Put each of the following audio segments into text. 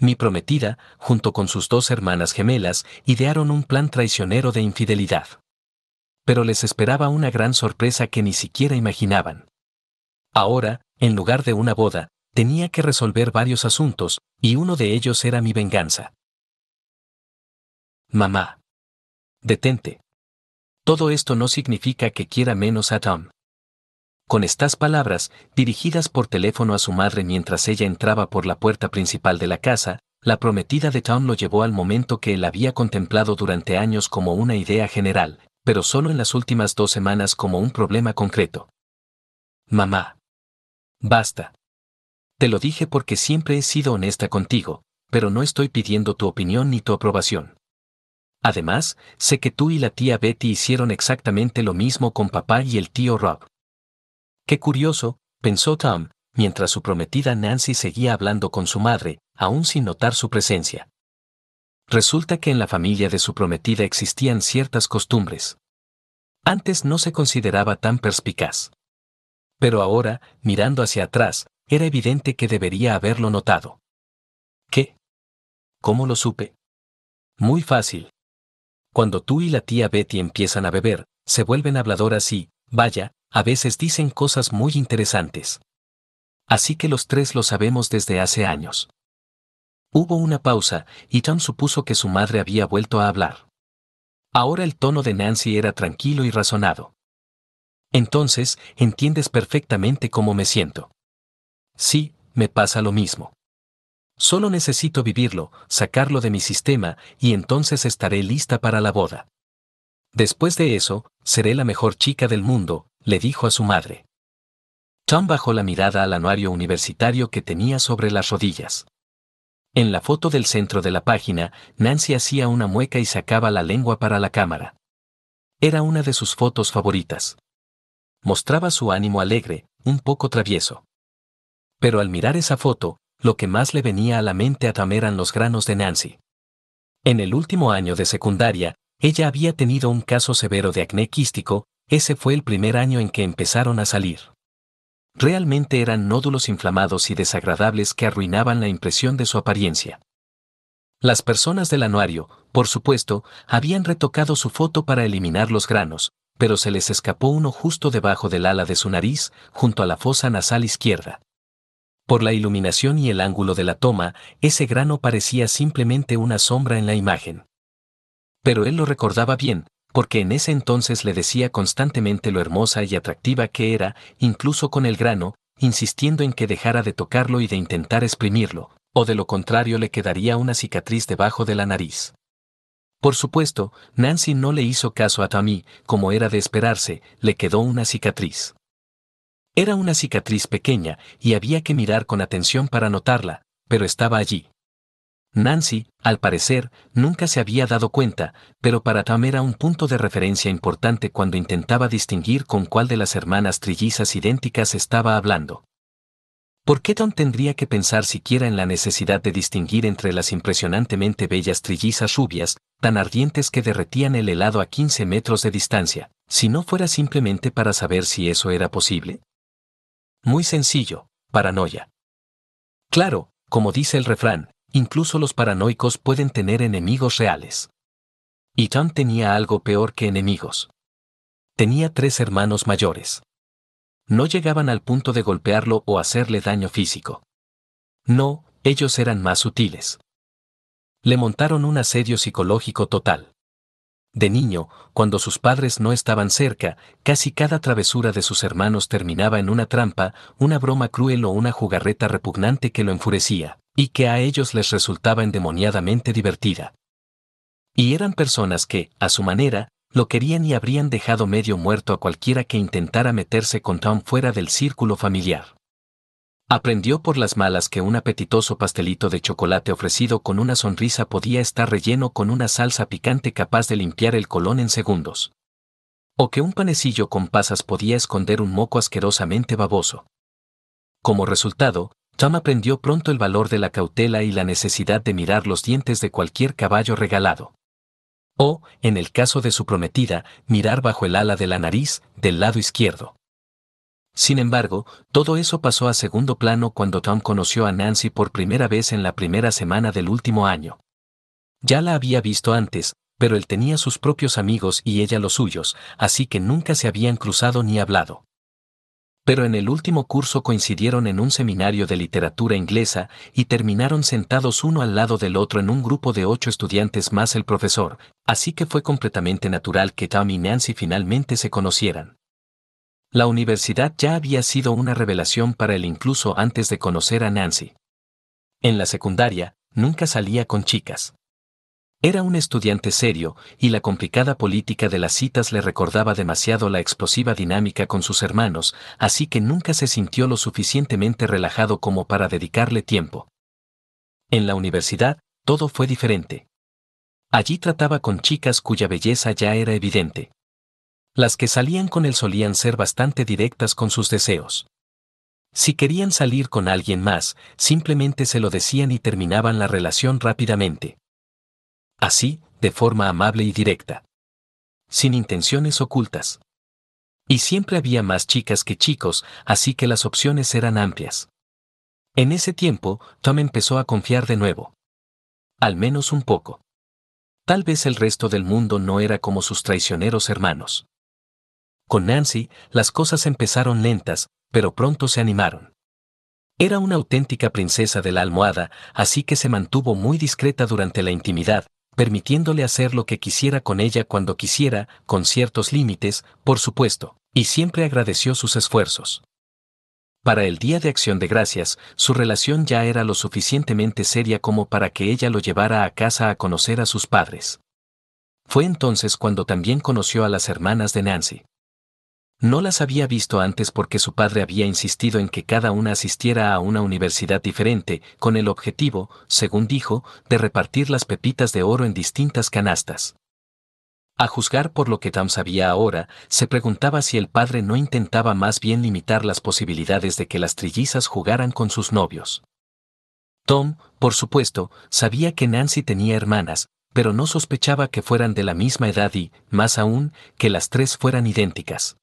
Mi prometida, junto con sus 2 hermanas gemelas, idearon un plan traicionero de infidelidad. Pero les esperaba una gran sorpresa que ni siquiera imaginaban. Ahora, en lugar de una boda, tenía que resolver varios asuntos, y uno de ellos era mi venganza. Mamá. Detente. Todo esto no significa que quiera menos a Tom. Con estas palabras, dirigidas por teléfono a su madre mientras ella entraba por la puerta principal de la casa, la prometida de Tom lo llevó al momento que él había contemplado durante años como una idea general, pero solo en las últimas 2 semanas como un problema concreto. Mamá. Basta. Te lo dije porque siempre he sido honesta contigo, pero no estoy pidiendo tu opinión ni tu aprobación. Además, sé que tú y la tía Betty hicieron exactamente lo mismo con papá y el tío Rob. Qué curioso, pensó Tom, mientras su prometida Nancy seguía hablando con su madre, aún sin notar su presencia. Resulta que en la familia de su prometida existían ciertas costumbres. Antes no se consideraba tan perspicaz. Pero ahora, mirando hacia atrás, era evidente que debería haberlo notado. ¿Qué? ¿Cómo lo supe? Muy fácil. Cuando tú y la tía Betty empiezan a beber, se vuelven habladoras y, vaya, a veces dicen cosas muy interesantes. Así que los tres lo sabemos desde hace años. Hubo una pausa, y Tom supuso que su madre había vuelto a hablar. Ahora el tono de Nancy era tranquilo y razonado. Entonces, entiendes perfectamente cómo me siento. Sí, me pasa lo mismo. Solo necesito vivirlo, sacarlo de mi sistema, y entonces estaré lista para la boda. Después de eso, seré la mejor chica del mundo, le dijo a su madre. Tom bajó la mirada al anuario universitario que tenía sobre las rodillas. En la foto del centro de la página, Nancy hacía una mueca y sacaba la lengua para la cámara. Era una de sus fotos favoritas. Mostraba su ánimo alegre, un poco travieso. Pero al mirar esa foto, lo que más le venía a la mente a Tom eran los granos de Nancy. En el último año de secundaria, ella había tenido un caso severo de acné quístico, ese fue el primer año en que empezaron a salir. Realmente eran nódulos inflamados y desagradables que arruinaban la impresión de su apariencia. Las personas del anuario, por supuesto, habían retocado su foto para eliminar los granos, pero se les escapó uno justo debajo del ala de su nariz, junto a la fosa nasal izquierda. Por la iluminación y el ángulo de la toma, ese grano parecía simplemente una sombra en la imagen. Pero él lo recordaba bien, porque en ese entonces le decía constantemente lo hermosa y atractiva que era, incluso con el grano, insistiendo en que dejara de tocarlo y de intentar exprimirlo, o de lo contrario le quedaría una cicatriz debajo de la nariz. Por supuesto, Nancy no le hizo caso a Tommy, como era de esperarse, le quedó una cicatriz. Era una cicatriz pequeña, y había que mirar con atención para notarla, pero estaba allí. Nancy, al parecer, nunca se había dado cuenta, pero para Tom era un punto de referencia importante cuando intentaba distinguir con cuál de las hermanas trillizas idénticas estaba hablando. ¿Por qué Tom tendría que pensar siquiera en la necesidad de distinguir entre las impresionantemente bellas trillizas rubias, tan ardientes que derretían el helado a 15 metros de distancia, si no fuera simplemente para saber si eso era posible? Muy sencillo, paranoia. Claro, como dice el refrán, incluso los paranoicos pueden tener enemigos reales. Y Tom tenía algo peor que enemigos. Tenía 3 hermanos mayores. No llegaban al punto de golpearlo o hacerle daño físico. No, ellos eran más sutiles. Le montaron un asedio psicológico total. De niño, cuando sus padres no estaban cerca, casi cada travesura de sus hermanos terminaba en una trampa, una broma cruel o una jugarreta repugnante que lo enfurecía, y que a ellos les resultaba endemoniadamente divertida. Y eran personas que, a su manera, lo querían y habrían dejado medio muerto a cualquiera que intentara meterse con Tom fuera del círculo familiar. Aprendió por las malas que un apetitoso pastelito de chocolate ofrecido con una sonrisa podía estar relleno con una salsa picante capaz de limpiar el colon en segundos. O que un panecillo con pasas podía esconder un moco asquerosamente baboso. Como resultado, Tom aprendió pronto el valor de la cautela y la necesidad de mirar los dientes de cualquier caballo regalado. O, en el caso de su prometida, mirar bajo el ala de la nariz, del lado izquierdo. Sin embargo, todo eso pasó a segundo plano cuando Tom conoció a Nancy por primera vez en la primera semana del último año. Ya la había visto antes, pero él tenía sus propios amigos y ella los suyos, así que nunca se habían cruzado ni hablado. Pero en el último curso coincidieron en un seminario de literatura inglesa y terminaron sentados uno al lado del otro en un grupo de 8 estudiantes más el profesor, así que fue completamente natural que Tom y Nancy finalmente se conocieran. La universidad ya había sido una revelación para él incluso antes de conocer a Nancy. En la secundaria, nunca salía con chicas. Era un estudiante serio, y la complicada política de las citas le recordaba demasiado la explosiva dinámica con sus hermanos, así que nunca se sintió lo suficientemente relajado como para dedicarle tiempo. En la universidad, todo fue diferente. Allí trataba con chicas cuya belleza ya era evidente. Las que salían con él solían ser bastante directas con sus deseos. Si querían salir con alguien más, simplemente se lo decían y terminaban la relación rápidamente. Así, de forma amable y directa. Sin intenciones ocultas. Y siempre había más chicas que chicos, así que las opciones eran amplias. En ese tiempo, Tom empezó a confiar de nuevo. Al menos un poco. Tal vez el resto del mundo no era como sus traicioneros hermanos. Con Nancy, las cosas empezaron lentas, pero pronto se animaron. Era una auténtica princesa de la almohada, así que se mantuvo muy discreta durante la intimidad, permitiéndole hacer lo que quisiera con ella cuando quisiera, con ciertos límites, por supuesto, y siempre agradeció sus esfuerzos. Para el Día de Acción de Gracias, su relación ya era lo suficientemente seria como para que ella lo llevara a casa a conocer a sus padres. Fue entonces cuando también conoció a las hermanas de Nancy. No las había visto antes porque su padre había insistido en que cada una asistiera a una universidad diferente, con el objetivo, según dijo, de repartir las pepitas de oro en distintas canastas. A juzgar por lo que Tom sabía ahora, se preguntaba si el padre no intentaba más bien limitar las posibilidades de que las trillizas jugaran con sus novios. Tom, por supuesto, sabía que Nancy tenía hermanas, pero no sospechaba que fueran de la misma edad y, más aún, que las tres fueran idénticas.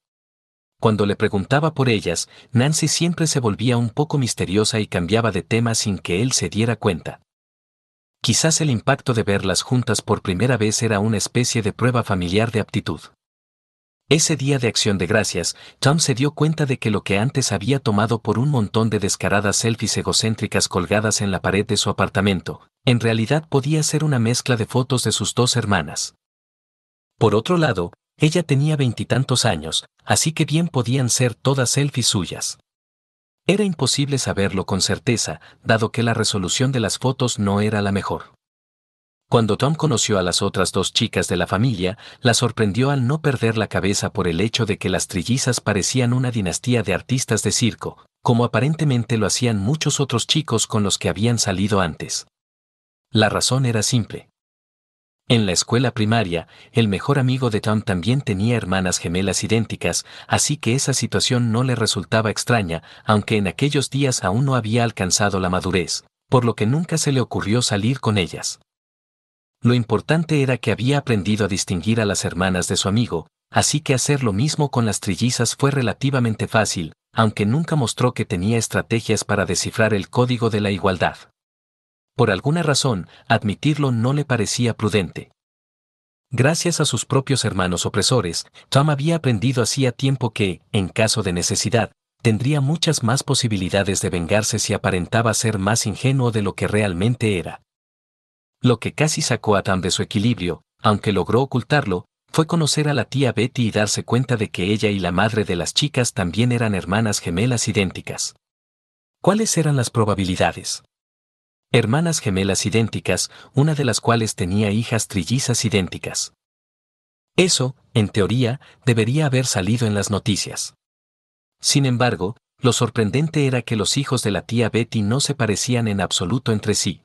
Cuando le preguntaba por ellas, Nancy siempre se volvía un poco misteriosa y cambiaba de tema sin que él se diera cuenta. Quizás el impacto de verlas juntas por primera vez era una especie de prueba familiar de aptitud. Ese día de Acción de Gracias, Tom se dio cuenta de que lo que antes había tomado por un montón de descaradas selfies egocéntricas colgadas en la pared de su apartamento, en realidad podía ser una mezcla de fotos de sus dos hermanas. Por otro lado, ella tenía 20 años, así que bien podían ser todas selfies suyas. Era imposible saberlo con certeza, dado que la resolución de las fotos no era la mejor. Cuando Tom conoció a las otras dos chicas de la familia, la sorprendió al no perder la cabeza por el hecho de que las trillizas parecían una dinastía de artistas de circo, como aparentemente lo hacían muchos otros chicos con los que habían salido antes. La razón era simple. En la escuela primaria, el mejor amigo de Tom también tenía hermanas gemelas idénticas, así que esa situación no le resultaba extraña, aunque en aquellos días aún no había alcanzado la madurez, por lo que nunca se le ocurrió salir con ellas. Lo importante era que había aprendido a distinguir a las hermanas de su amigo, así que hacer lo mismo con las trillizas fue relativamente fácil, aunque nunca mostró que tenía estrategias para descifrar el código de la igualdad. Por alguna razón, admitirlo no le parecía prudente. Gracias a sus propios hermanos opresores, Tom había aprendido hacía tiempo que, en caso de necesidad, tendría muchas más posibilidades de vengarse si aparentaba ser más ingenuo de lo que realmente era. Lo que casi sacó a Tom de su equilibrio, aunque logró ocultarlo, fue conocer a la tía Betty y darse cuenta de que ella y la madre de las chicas también eran hermanas gemelas idénticas. ¿Cuáles eran las probabilidades? Hermanas gemelas idénticas, una de las cuales tenía hijas trillizas idénticas. Eso, en teoría, debería haber salido en las noticias. Sin embargo, lo sorprendente era que los hijos de la tía Betty no se parecían en absoluto entre sí.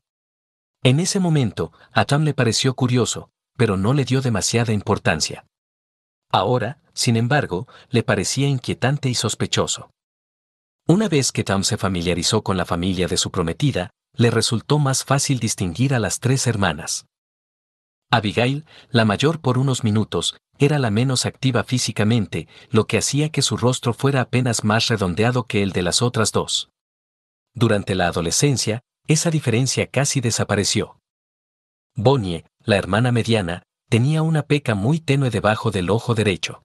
En ese momento, a Tom le pareció curioso, pero no le dio demasiada importancia. Ahora, sin embargo, le parecía inquietante y sospechoso. Una vez que Tom se familiarizó con la familia de su prometida, le resultó más fácil distinguir a las tres hermanas. Abigail, la mayor por unos minutos, era la menos activa físicamente, lo que hacía que su rostro fuera apenas más redondeado que el de las otras dos. Durante la adolescencia, esa diferencia casi desapareció. Bonnie, la hermana mediana, tenía una peca muy tenue debajo del ojo derecho.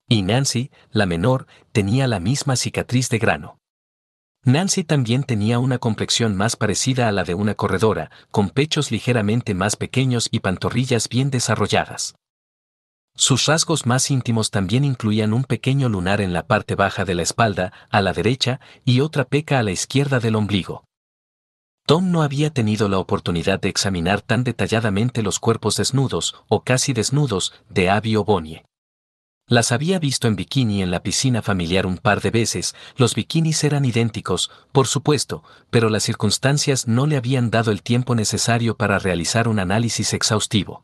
Y Nancy, la menor, tenía la misma cicatriz de grano. Nancy también tenía una complexión más parecida a la de una corredora, con pechos ligeramente más pequeños y pantorrillas bien desarrolladas. Sus rasgos más íntimos también incluían un pequeño lunar en la parte baja de la espalda, a la derecha, y otra peca a la izquierda del ombligo. Tom no había tenido la oportunidad de examinar tan detalladamente los cuerpos desnudos, o casi desnudos, de Abby o Bonnie. Las había visto en bikini en la piscina familiar un par de veces. Los bikinis eran idénticos, por supuesto, pero las circunstancias no le habían dado el tiempo necesario para realizar un análisis exhaustivo.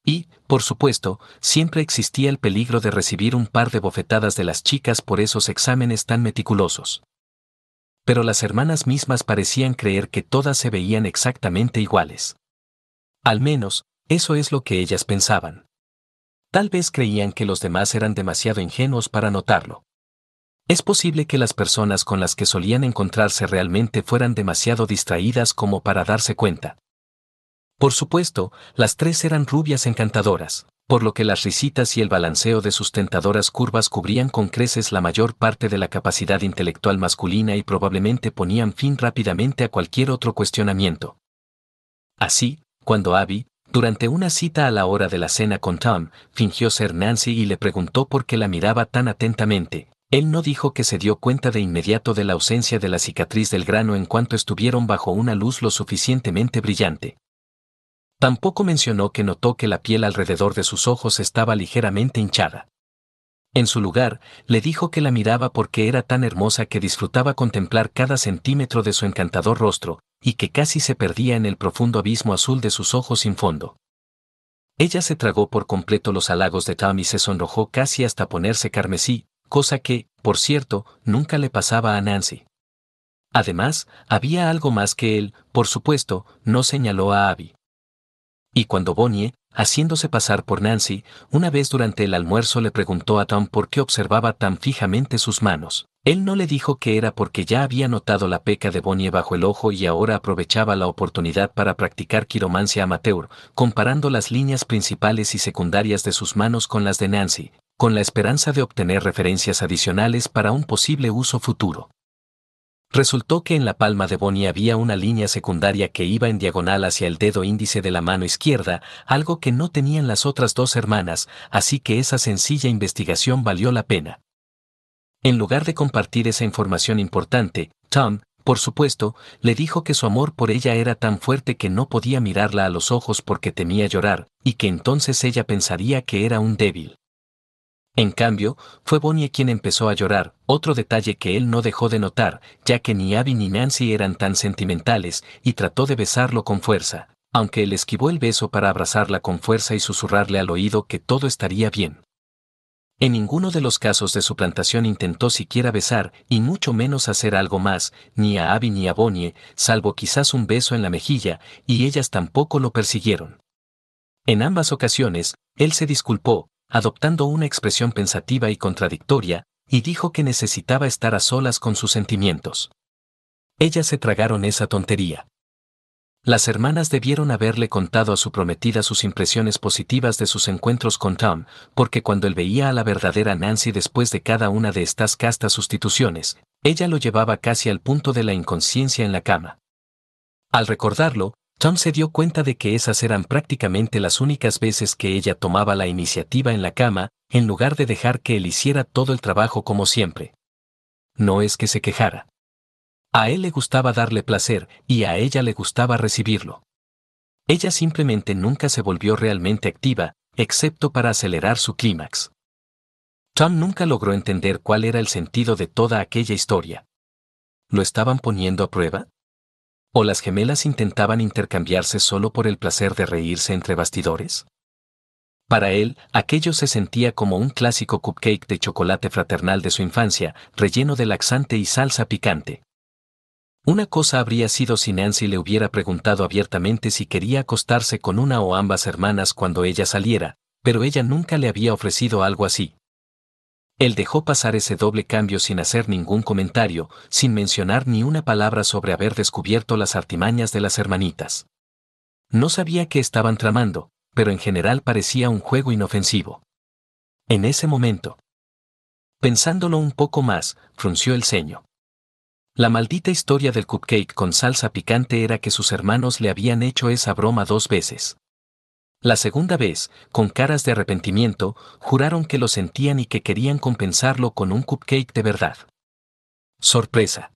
Y, por supuesto, siempre existía el peligro de recibir un par de bofetadas de las chicas por esos exámenes tan meticulosos. Pero las hermanas mismas parecían creer que todas se veían exactamente iguales. Al menos, eso es lo que ellas pensaban. Tal vez creían que los demás eran demasiado ingenuos para notarlo. Es posible que las personas con las que solían encontrarse realmente fueran demasiado distraídas como para darse cuenta. Por supuesto, las tres eran rubias encantadoras, por lo que las risitas y el balanceo de sus tentadoras curvas cubrían con creces la mayor parte de la capacidad intelectual masculina y probablemente ponían fin rápidamente a cualquier otro cuestionamiento. Así, cuando Abby, durante una cita a la hora de la cena con Tom, fingió ser Nancy y le preguntó por qué la miraba tan atentamente, él no dijo que se dio cuenta de inmediato de la ausencia de la cicatriz del grano en cuanto estuvieron bajo una luz lo suficientemente brillante. Tampoco mencionó que notó que la piel alrededor de sus ojos estaba ligeramente hinchada. En su lugar, le dijo que la miraba porque era tan hermosa que disfrutaba contemplar cada centímetro de su encantador rostro, y que casi se perdía en el profundo abismo azul de sus ojos sin fondo. Ella se tragó por completo los halagos de Tom y se sonrojó casi hasta ponerse carmesí, cosa que, por cierto, nunca le pasaba a Nancy. Además, había algo más que él, por supuesto, no señaló a Abby. Y cuando Bonnie, haciéndose pasar por Nancy, una vez durante el almuerzo le preguntó a Tom por qué observaba tan fijamente sus manos, él no le dijo que era porque ya había notado la peca de Bonnie bajo el ojo y ahora aprovechaba la oportunidad para practicar quiromancia amateur, comparando las líneas principales y secundarias de sus manos con las de Nancy, con la esperanza de obtener referencias adicionales para un posible uso futuro. Resultó que en la palma de Bonnie había una línea secundaria que iba en diagonal hacia el dedo índice de la mano izquierda, algo que no tenían las otras dos hermanas, así que esa sencilla investigación valió la pena. En lugar de compartir esa información importante, Tom, por supuesto, le dijo que su amor por ella era tan fuerte que no podía mirarla a los ojos porque temía llorar, y que entonces ella pensaría que era un débil. En cambio, fue Bonnie quien empezó a llorar, otro detalle que él no dejó de notar, ya que ni Abby ni Nancy eran tan sentimentales, y trató de besarlo con fuerza, aunque él esquivó el beso para abrazarla con fuerza y susurrarle al oído que todo estaría bien. En ninguno de los casos de suplantación intentó siquiera besar, y mucho menos hacer algo más, ni a Abby ni a Bonnie, salvo quizás un beso en la mejilla, y ellas tampoco lo persiguieron. En ambas ocasiones, él se disculpó, adoptando una expresión pensativa y contradictoria, y dijo que necesitaba estar a solas con sus sentimientos. Ellas se tragaron esa tontería. Las hermanas debieron haberle contado a su prometida sus impresiones positivas de sus encuentros con Tom, porque cuando él veía a la verdadera Nancy después de cada una de estas castas sustituciones, ella lo llevaba casi al punto de la inconsciencia en la cama. Al recordarlo, Tom se dio cuenta de que esas eran prácticamente las únicas veces que ella tomaba la iniciativa en la cama, en lugar de dejar que él hiciera todo el trabajo como siempre. No es que se quejara. A él le gustaba darle placer, y a ella le gustaba recibirlo. Ella simplemente nunca se volvió realmente activa, excepto para acelerar su clímax. Tom nunca logró entender cuál era el sentido de toda aquella historia. ¿Lo estaban poniendo a prueba? ¿O las gemelas intentaban intercambiarse solo por el placer de reírse entre bastidores? Para él, aquello se sentía como un clásico cupcake de chocolate fraternal de su infancia, relleno de laxante y salsa picante. Una cosa habría sido si Nancy le hubiera preguntado abiertamente si quería acostarse con una o ambas hermanas cuando ella saliera, pero ella nunca le había ofrecido algo así. Él dejó pasar ese doble cambio sin hacer ningún comentario, sin mencionar ni una palabra sobre haber descubierto las artimañas de las hermanitas. No sabía qué estaban tramando, pero en general parecía un juego inofensivo. En ese momento, pensándolo un poco más, frunció el ceño. La maldita historia del cupcake con salsa picante era que sus hermanos le habían hecho esa broma 2 veces. La segunda vez, con caras de arrepentimiento, juraron que lo sentían y que querían compensarlo con un cupcake de verdad. Sorpresa.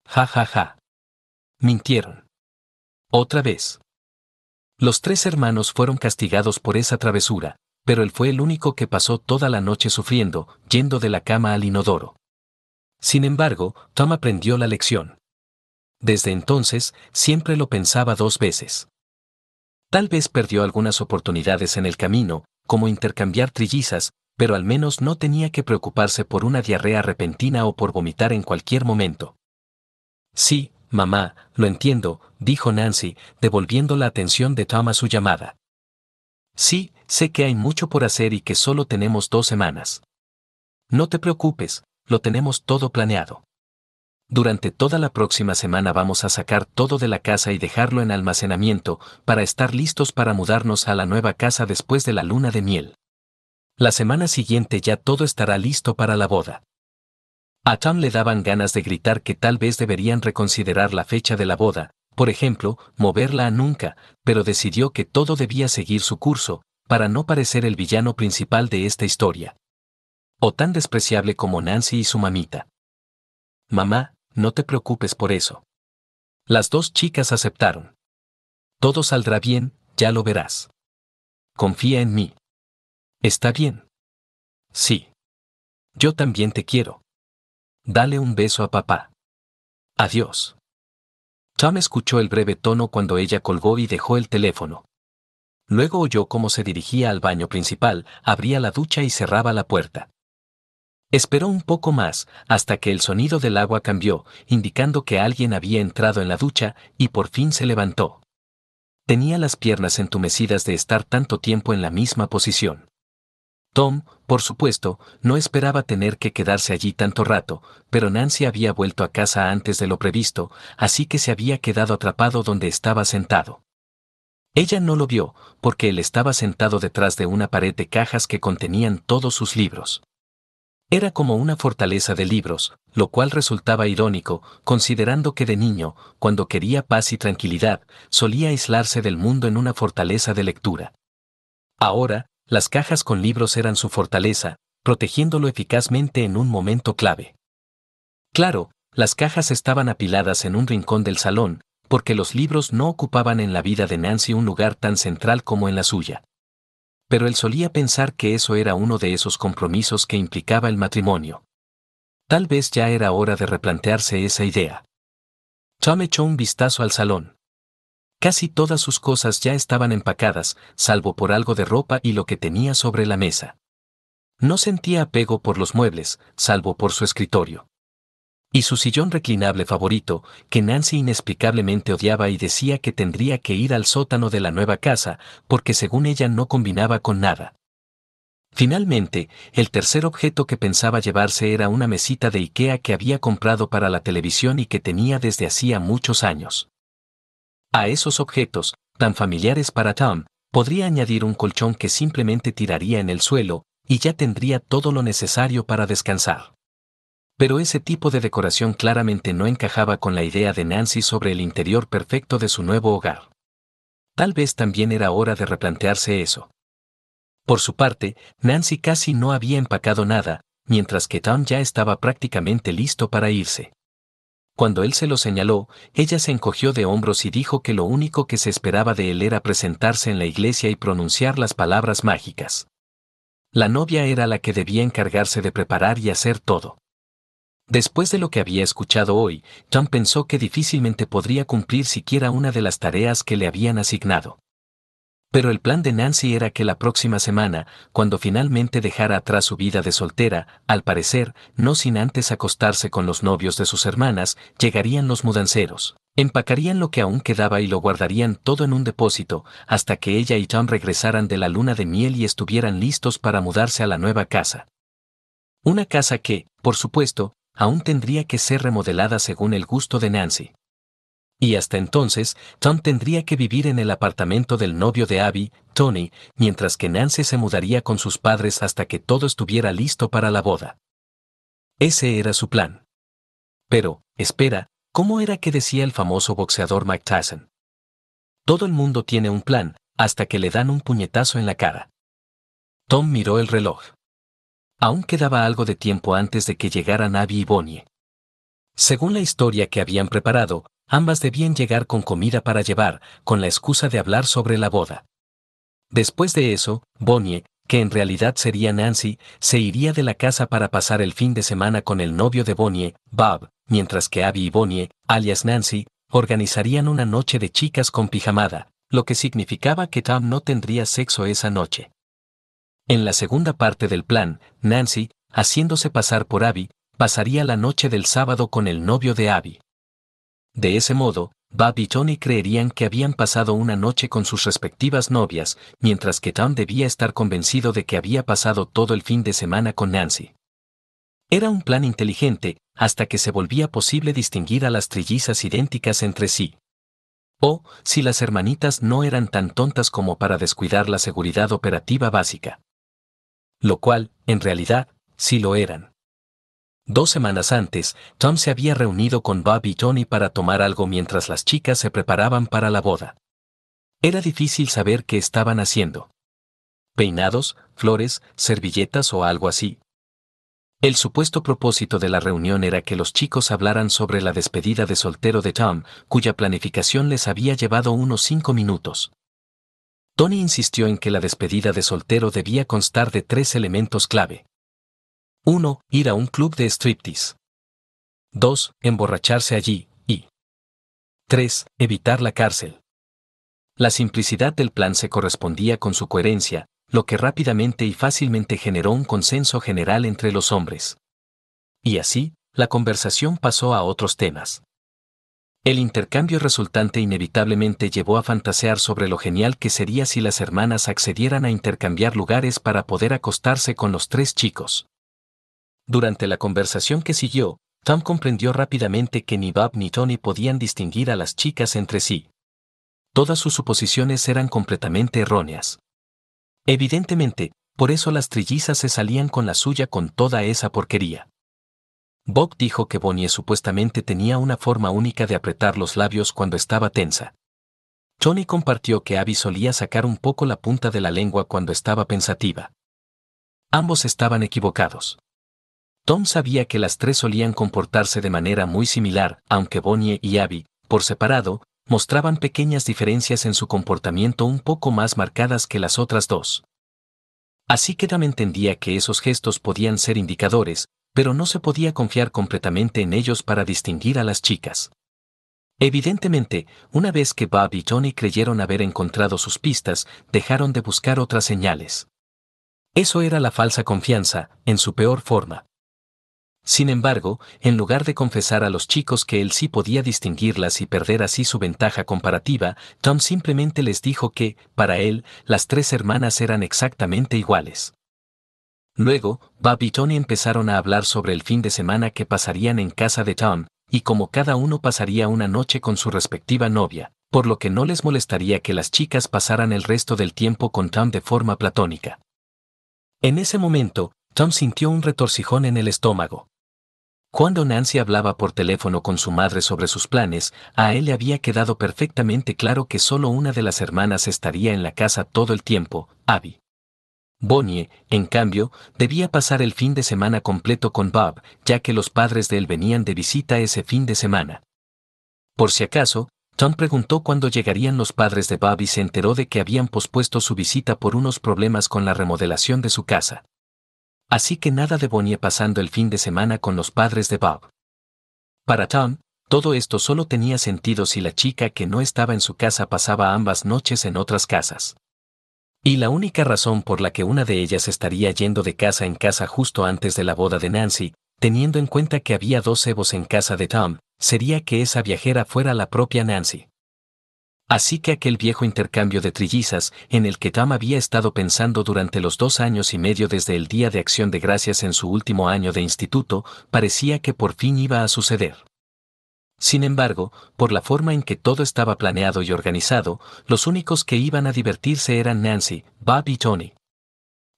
Ja ja ja. Mintieron. Otra vez. Los 3 hermanos fueron castigados por esa travesura, pero él fue el único que pasó toda la noche sufriendo, yendo de la cama al inodoro. Sin embargo, Tom aprendió la lección. Desde entonces, siempre lo pensaba 2 veces. Tal vez perdió algunas oportunidades en el camino, como intercambiar trillizas, pero al menos no tenía que preocuparse por una diarrea repentina o por vomitar en cualquier momento. Sí, mamá, lo entiendo, dijo Nancy, devolviendo la atención de Tom a su llamada. Sí, sé que hay mucho por hacer y que solo tenemos 2 semanas. No te preocupes, lo tenemos todo planeado. Durante toda la próxima semana vamos a sacar todo de la casa y dejarlo en almacenamiento, para estar listos para mudarnos a la nueva casa después de la luna de miel. La semana siguiente ya todo estará listo para la boda. A Tom le daban ganas de gritar que tal vez deberían reconsiderar la fecha de la boda, por ejemplo, moverla a nunca, pero decidió que todo debía seguir su curso, para no parecer el villano principal de esta historia. O tan despreciable como Nancy y su mamita. Mamá, no te preocupes por eso. Las 2 chicas aceptaron. Todo saldrá bien, ya lo verás. Confía en mí. ¿Está bien? Sí. Yo también te quiero. Dale un beso a papá. Adiós. Tom escuchó el breve tono cuando ella colgó y dejó el teléfono. Luego oyó cómo se dirigía al baño principal, abría la ducha y cerraba la puerta. Esperó un poco más, hasta que el sonido del agua cambió, indicando que alguien había entrado en la ducha, y por fin se levantó. Tenía las piernas entumecidas de estar tanto tiempo en la misma posición. Tom, por supuesto, no esperaba tener que quedarse allí tanto rato, pero Nancy había vuelto a casa antes de lo previsto, así que se había quedado atrapado donde estaba sentado. Ella no lo vio, porque él estaba sentado detrás de una pared de cajas que contenían todos sus libros. Era como una fortaleza de libros, lo cual resultaba irónico, considerando que de niño, cuando quería paz y tranquilidad, solía aislarse del mundo en una fortaleza de lectura. Ahora, las cajas con libros eran su fortaleza, protegiéndolo eficazmente en un momento clave. Claro, las cajas estaban apiladas en un rincón del salón, porque los libros no ocupaban en la vida de Nancy un lugar tan central como en la suya. Pero él solía pensar que eso era uno de esos compromisos que implicaba el matrimonio. Tal vez ya era hora de replantearse esa idea. Tom echó un vistazo al salón. Casi todas sus cosas ya estaban empacadas, salvo por algo de ropa y lo que tenía sobre la mesa. No sentía apego por los muebles, salvo por su escritorio. Y su sillón reclinable favorito, que Nancy inexplicablemente odiaba y decía que tendría que ir al sótano de la nueva casa, porque según ella no combinaba con nada. Finalmente, el tercer objeto que pensaba llevarse era una mesita de IKEA que había comprado para la televisión y que tenía desde hacía muchos años. A esos objetos, tan familiares para Tom, podría añadir un colchón que simplemente tiraría en el suelo, y ya tendría todo lo necesario para descansar. Pero ese tipo de decoración claramente no encajaba con la idea de Nancy sobre el interior perfecto de su nuevo hogar. Tal vez también era hora de replantearse eso. Por su parte, Nancy casi no había empacado nada, mientras que Tom ya estaba prácticamente listo para irse. Cuando él se lo señaló, ella se encogió de hombros y dijo que lo único que se esperaba de él era presentarse en la iglesia y pronunciar las palabras mágicas. La novia era la que debía encargarse de preparar y hacer todo. Después de lo que había escuchado hoy, Tom pensó que difícilmente podría cumplir siquiera una de las tareas que le habían asignado. Pero el plan de Nancy era que la próxima semana, cuando finalmente dejara atrás su vida de soltera, al parecer, no sin antes acostarse con los novios de sus hermanas, llegarían los mudanceros. Empacarían lo que aún quedaba y lo guardarían todo en un depósito, hasta que ella y Tom regresaran de la luna de miel y estuvieran listos para mudarse a la nueva casa. Una casa que, por supuesto, aún tendría que ser remodelada según el gusto de Nancy. Y hasta entonces, Tom tendría que vivir en el apartamento del novio de Abby, Tony, mientras que Nancy se mudaría con sus padres hasta que todo estuviera listo para la boda. Ese era su plan. Pero, espera, ¿cómo era que decía el famoso boxeador Mike Tyson? Todo el mundo tiene un plan, hasta que le dan un puñetazo en la cara. Tom miró el reloj. Aún quedaba algo de tiempo antes de que llegaran Abby y Bonnie. Según la historia que habían preparado, ambas debían llegar con comida para llevar, con la excusa de hablar sobre la boda. Después de eso, Bonnie, que en realidad sería Nancy, se iría de la casa para pasar el fin de semana con el novio de Bonnie, Bob, mientras que Abby y Bonnie, alias Nancy, organizarían una noche de chicas con pijamada, lo que significaba que Tom no tendría sexo esa noche. En la segunda parte del plan, Nancy, haciéndose pasar por Abby, pasaría la noche del sábado con el novio de Abby. De ese modo, Bob y Tony creerían que habían pasado una noche con sus respectivas novias, mientras que Tom debía estar convencido de que había pasado todo el fin de semana con Nancy. Era un plan inteligente, hasta que se volvía posible distinguir a las trillizas idénticas entre sí. O, si las hermanitas no eran tan tontas como para descuidar la seguridad operativa básica. Lo cual, en realidad, sí lo eran. 2 semanas antes, Tom se había reunido con Bob y Tony para tomar algo mientras las chicas se preparaban para la boda. Era difícil saber qué estaban haciendo. ¿Peinados, flores, servilletas o algo así? El supuesto propósito de la reunión era que los chicos hablaran sobre la despedida de soltero de Tom, cuya planificación les había llevado unos 5 minutos. Tony insistió en que la despedida de soltero debía constar de 3 elementos clave. 1. Ir a un club de striptease. 2. Emborracharse allí, y 3. Evitar la cárcel. La simplicidad del plan se correspondía con su coherencia, lo que rápidamente y fácilmente generó un consenso general entre los hombres. Y así, la conversación pasó a otros temas. El intercambio resultante inevitablemente llevó a fantasear sobre lo genial que sería si las hermanas accedieran a intercambiar lugares para poder acostarse con los 3 chicos. Durante la conversación que siguió, Tom comprendió rápidamente que ni Bob ni Tony podían distinguir a las chicas entre sí. Todas sus suposiciones eran completamente erróneas. Evidentemente, por eso las trillizas se salían con la suya con toda esa porquería. Bob dijo que Bonnie supuestamente tenía una forma única de apretar los labios cuando estaba tensa. Tony compartió que Abby solía sacar un poco la punta de la lengua cuando estaba pensativa. Ambos estaban equivocados. Tom sabía que las 3 solían comportarse de manera muy similar, aunque Bonnie y Abby, por separado, mostraban pequeñas diferencias en su comportamiento un poco más marcadas que las otras 2. Así que Tom entendía que esos gestos podían ser indicadores, pero no se podía confiar completamente en ellos para distinguir a las chicas. Evidentemente, una vez que Bob y Tony creyeron haber encontrado sus pistas, dejaron de buscar otras señales. Eso era la falsa confianza, en su peor forma. Sin embargo, en lugar de confesar a los chicos que él sí podía distinguirlas y perder así su ventaja comparativa, Tom simplemente les dijo que, para él, las 3 hermanas eran exactamente iguales. Luego, Bob y Tony empezaron a hablar sobre el fin de semana que pasarían en casa de Tom, y cómo cada uno pasaría una noche con su respectiva novia, por lo que no les molestaría que las chicas pasaran el resto del tiempo con Tom de forma platónica. En ese momento, Tom sintió un retorcijón en el estómago. Cuando Nancy hablaba por teléfono con su madre sobre sus planes, a él le había quedado perfectamente claro que solo una de las hermanas estaría en la casa todo el tiempo, Abby. Bonnie, en cambio, debía pasar el fin de semana completo con Bob, ya que los padres de él venían de visita ese fin de semana. Por si acaso, Tom preguntó cuándo llegarían los padres de Bob y se enteró de que habían pospuesto su visita por unos problemas con la remodelación de su casa. Así que nada de Bonnie pasando el fin de semana con los padres de Bob. Para Tom, todo esto solo tenía sentido si la chica que no estaba en su casa pasaba ambas noches en otras casas. Y la única razón por la que una de ellas estaría yendo de casa en casa justo antes de la boda de Nancy, teniendo en cuenta que había 2 Evos en casa de Tom, sería que esa viajera fuera la propia Nancy. Así que aquel viejo intercambio de trillizas, en el que Tom había estado pensando durante los 2 años y medio desde el Día de Acción de Gracias en su último año de instituto, parecía que por fin iba a suceder. Sin embargo, por la forma en que todo estaba planeado y organizado, los únicos que iban a divertirse eran Nancy, Bob y Tony.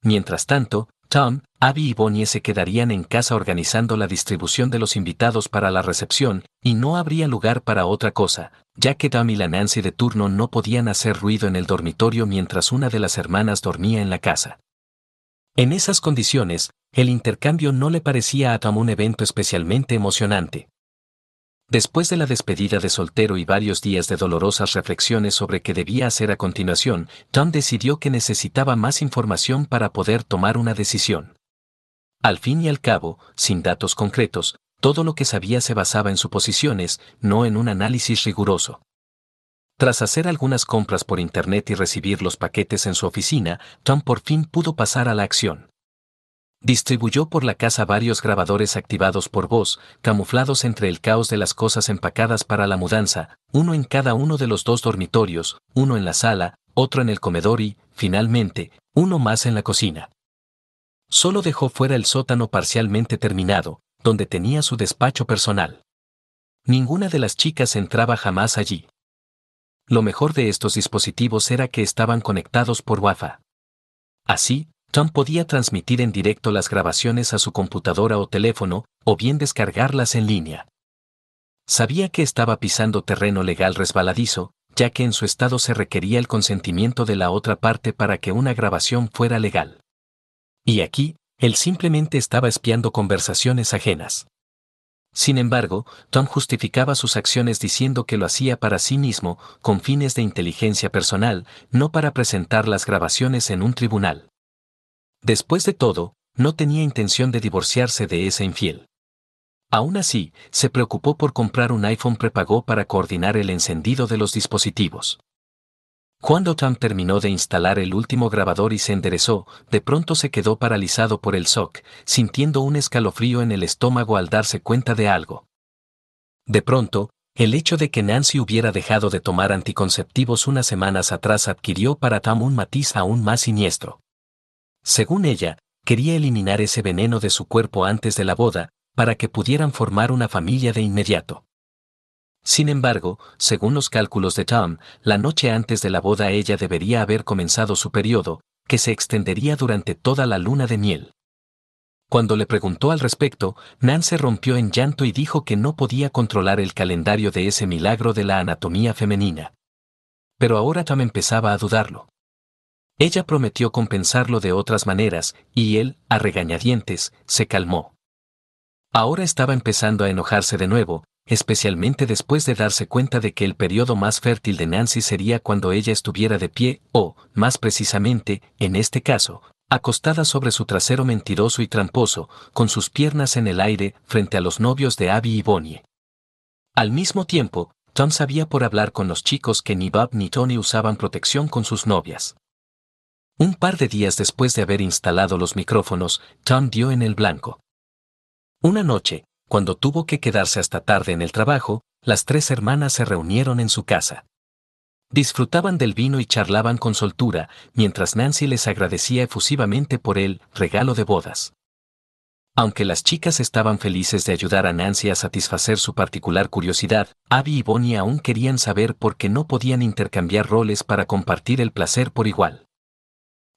Mientras tanto, Tom, Abby y Bonnie se quedarían en casa organizando la distribución de los invitados para la recepción, y no habría lugar para otra cosa, ya que Tom y la Nancy de turno no podían hacer ruido en el dormitorio mientras una de las hermanas dormía en la casa. En esas condiciones, el intercambio no le parecía a Tom un evento especialmente emocionante. Después de la despedida de soltero y varios días de dolorosas reflexiones sobre qué debía hacer a continuación, Tom decidió que necesitaba más información para poder tomar una decisión. Al fin y al cabo, sin datos concretos, todo lo que sabía se basaba en suposiciones, no en un análisis riguroso. Tras hacer algunas compras por internet y recibir los paquetes en su oficina, Tom por fin pudo pasar a la acción. Distribuyó por la casa varios grabadores activados por voz, camuflados entre el caos de las cosas empacadas para la mudanza, uno en cada uno de los 2 dormitorios, uno en la sala, otro en el comedor y, finalmente, uno más en la cocina. Solo dejó fuera el sótano parcialmente terminado, donde tenía su despacho personal. Ninguna de las chicas entraba jamás allí. Lo mejor de estos dispositivos era que estaban conectados por Wi-Fi. Así, Tom podía transmitir en directo las grabaciones a su computadora o teléfono, o bien descargarlas en línea. Sabía que estaba pisando terreno legal resbaladizo, ya que en su estado se requería el consentimiento de la otra parte para que una grabación fuera legal. Y aquí, él simplemente estaba espiando conversaciones ajenas. Sin embargo, Tom justificaba sus acciones diciendo que lo hacía para sí mismo, con fines de inteligencia personal, no para presentar las grabaciones en un tribunal. Después de todo, no tenía intención de divorciarse de esa infiel. Aún así, se preocupó por comprar un iPhone prepago para coordinar el encendido de los dispositivos. Cuando Tom terminó de instalar el último grabador y se enderezó, de pronto se quedó paralizado por el shock, sintiendo un escalofrío en el estómago al darse cuenta de algo. De pronto, el hecho de que Nancy hubiera dejado de tomar anticonceptivos unas semanas atrás adquirió para Tom un matiz aún más siniestro. Según ella, quería eliminar ese veneno de su cuerpo antes de la boda, para que pudieran formar una familia de inmediato. Sin embargo, según los cálculos de Tom, la noche antes de la boda ella debería haber comenzado su periodo, que se extendería durante toda la luna de miel. Cuando le preguntó al respecto, Nancy rompió en llanto y dijo que no podía controlar el calendario de ese milagro de la anatomía femenina. Pero ahora Tom empezaba a dudarlo. Ella prometió compensarlo de otras maneras, y él, a regañadientes, se calmó. Ahora estaba empezando a enojarse de nuevo, especialmente después de darse cuenta de que el periodo más fértil de Nancy sería cuando ella estuviera de pie o, más precisamente, en este caso, acostada sobre su trasero mentiroso y tramposo, con sus piernas en el aire frente a los novios de Abby y Bonnie. Al mismo tiempo, Tom sabía por hablar con los chicos que ni Bob ni Tony usaban protección con sus novias. Un par de días después de haber instalado los micrófonos, Tom dio en el blanco. Una noche, cuando tuvo que quedarse hasta tarde en el trabajo, las 3 hermanas se reunieron en su casa. Disfrutaban del vino y charlaban con soltura, mientras Nancy les agradecía efusivamente por el regalo de bodas. Aunque las chicas estaban felices de ayudar a Nancy a satisfacer su particular curiosidad, Abby y Bonnie aún querían saber por qué no podían intercambiar roles para compartir el placer por igual.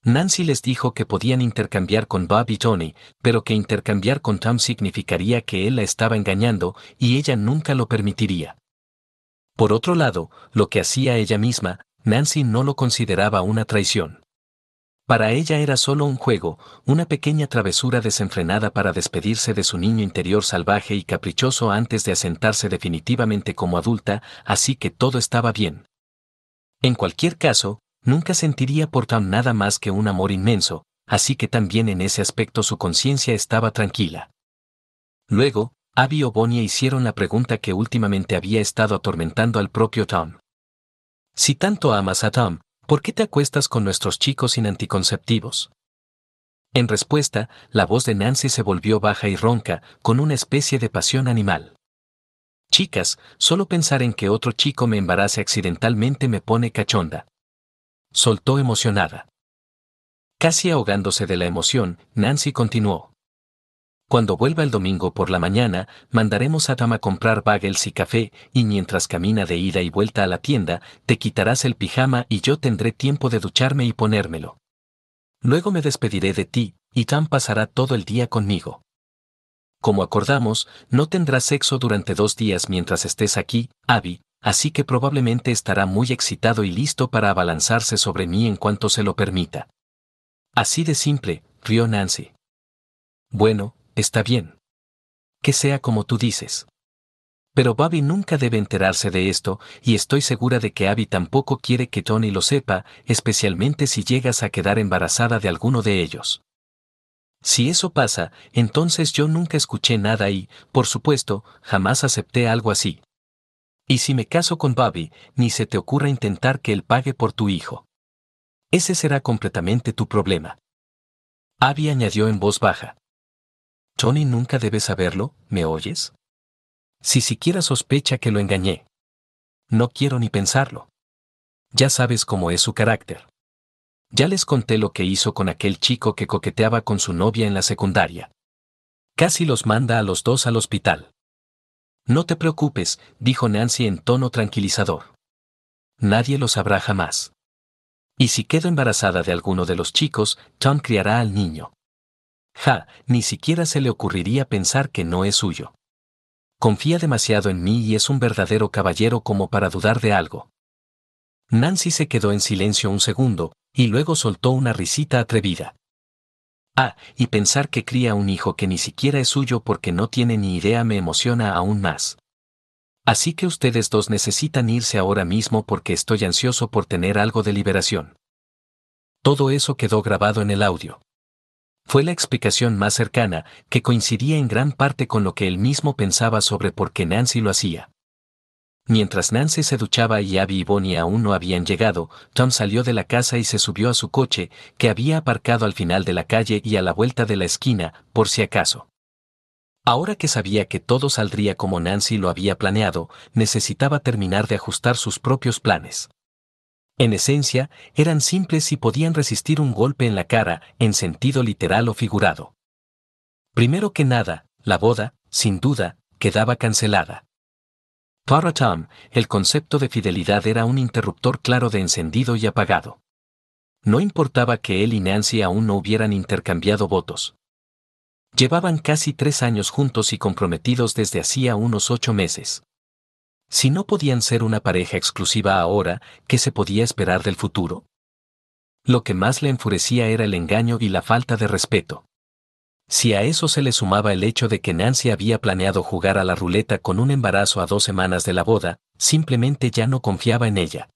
Nancy les dijo que podían intercambiar con Bob y Tony, pero que intercambiar con Tom significaría que él la estaba engañando y ella nunca lo permitiría. Por otro lado, lo que hacía ella misma, Nancy no lo consideraba una traición. Para ella era solo un juego, una pequeña travesura desenfrenada para despedirse de su niño interior salvaje y caprichoso antes de asentarse definitivamente como adulta, así que todo estaba bien. En cualquier caso, nunca sentiría por Tom nada más que un amor inmenso, así que también en ese aspecto su conciencia estaba tranquila. Luego, Abby y Bonnie hicieron la pregunta que últimamente había estado atormentando al propio Tom. Si tanto amas a Tom, ¿por qué te acuestas con nuestros chicos sin anticonceptivos? En respuesta, la voz de Nancy se volvió baja y ronca, con una especie de pasión animal. Chicas, solo pensar en que otro chico me embarace accidentalmente me pone cachonda. Soltó emocionada. Casi ahogándose de la emoción, Nancy continuó. Cuando vuelva el domingo por la mañana, mandaremos a Tom a comprar bagels y café, y mientras camina de ida y vuelta a la tienda, te quitarás el pijama y yo tendré tiempo de ducharme y ponérmelo. Luego me despediré de ti, y Tom pasará todo el día conmigo. Como acordamos, no tendrás sexo durante 2 días mientras estés aquí, Abby, así que probablemente estará muy excitado y listo para abalanzarse sobre mí en cuanto se lo permita. Así de simple, rió Nancy. Bueno, está bien. Que sea como tú dices. Pero Bobby nunca debe enterarse de esto, y estoy segura de que Abby tampoco quiere que Tony lo sepa, especialmente si llegas a quedar embarazada de alguno de ellos. Si eso pasa, entonces yo nunca escuché nada y, por supuesto, jamás acepté algo así. Y si me caso con Bobby, ni se te ocurra intentar que él pague por tu hijo. Ese será completamente tu problema. Abby añadió en voz baja. Tony nunca debe saberlo, ¿me oyes? Si siquiera sospecha que lo engañé. No quiero ni pensarlo. Ya sabes cómo es su carácter. Ya les conté lo que hizo con aquel chico que coqueteaba con su novia en la secundaria. Casi los manda a los dos al hospital. No te preocupes, dijo Nancy en tono tranquilizador. Nadie lo sabrá jamás. Y si quedo embarazada de alguno de los chicos, Tom criará al niño. Ni siquiera se le ocurriría pensar que no es suyo. Confía demasiado en mí y es un verdadero caballero como para dudar de algo. Nancy se quedó en silencio un segundo, y luego soltó una risita atrevida. Y pensar que cría un hijo que ni siquiera es suyo porque no tiene ni idea me emociona aún más. Así que ustedes dos necesitan irse ahora mismo porque estoy ansioso por tener algo de liberación. Todo eso quedó grabado en el audio. Fue la explicación más cercana, que coincidía en gran parte con lo que él mismo pensaba sobre por qué Nancy lo hacía. Mientras Nancy se duchaba y Abby y Bonnie aún no habían llegado, Tom salió de la casa y se subió a su coche, que había aparcado al final de la calle y a la vuelta de la esquina, por si acaso. Ahora que sabía que todo saldría como Nancy lo había planeado, necesitaba terminar de ajustar sus propios planes. En esencia, eran simples y podían resistir un golpe en la cara, en sentido literal o figurado. Primero que nada, la boda, sin duda, quedaba cancelada. Para Tom, el concepto de fidelidad era un interruptor claro de encendido y apagado. No importaba que él y Nancy aún no hubieran intercambiado votos. Llevaban casi 3 años juntos y comprometidos desde hacía unos 8 meses. Si no podían ser una pareja exclusiva ahora, ¿qué se podía esperar del futuro? Lo que más le enfurecía era el engaño y la falta de respeto. Si a eso se le sumaba el hecho de que Nancy había planeado jugar a la ruleta con un embarazo a 2 semanas de la boda, simplemente ya no confiaba en ella.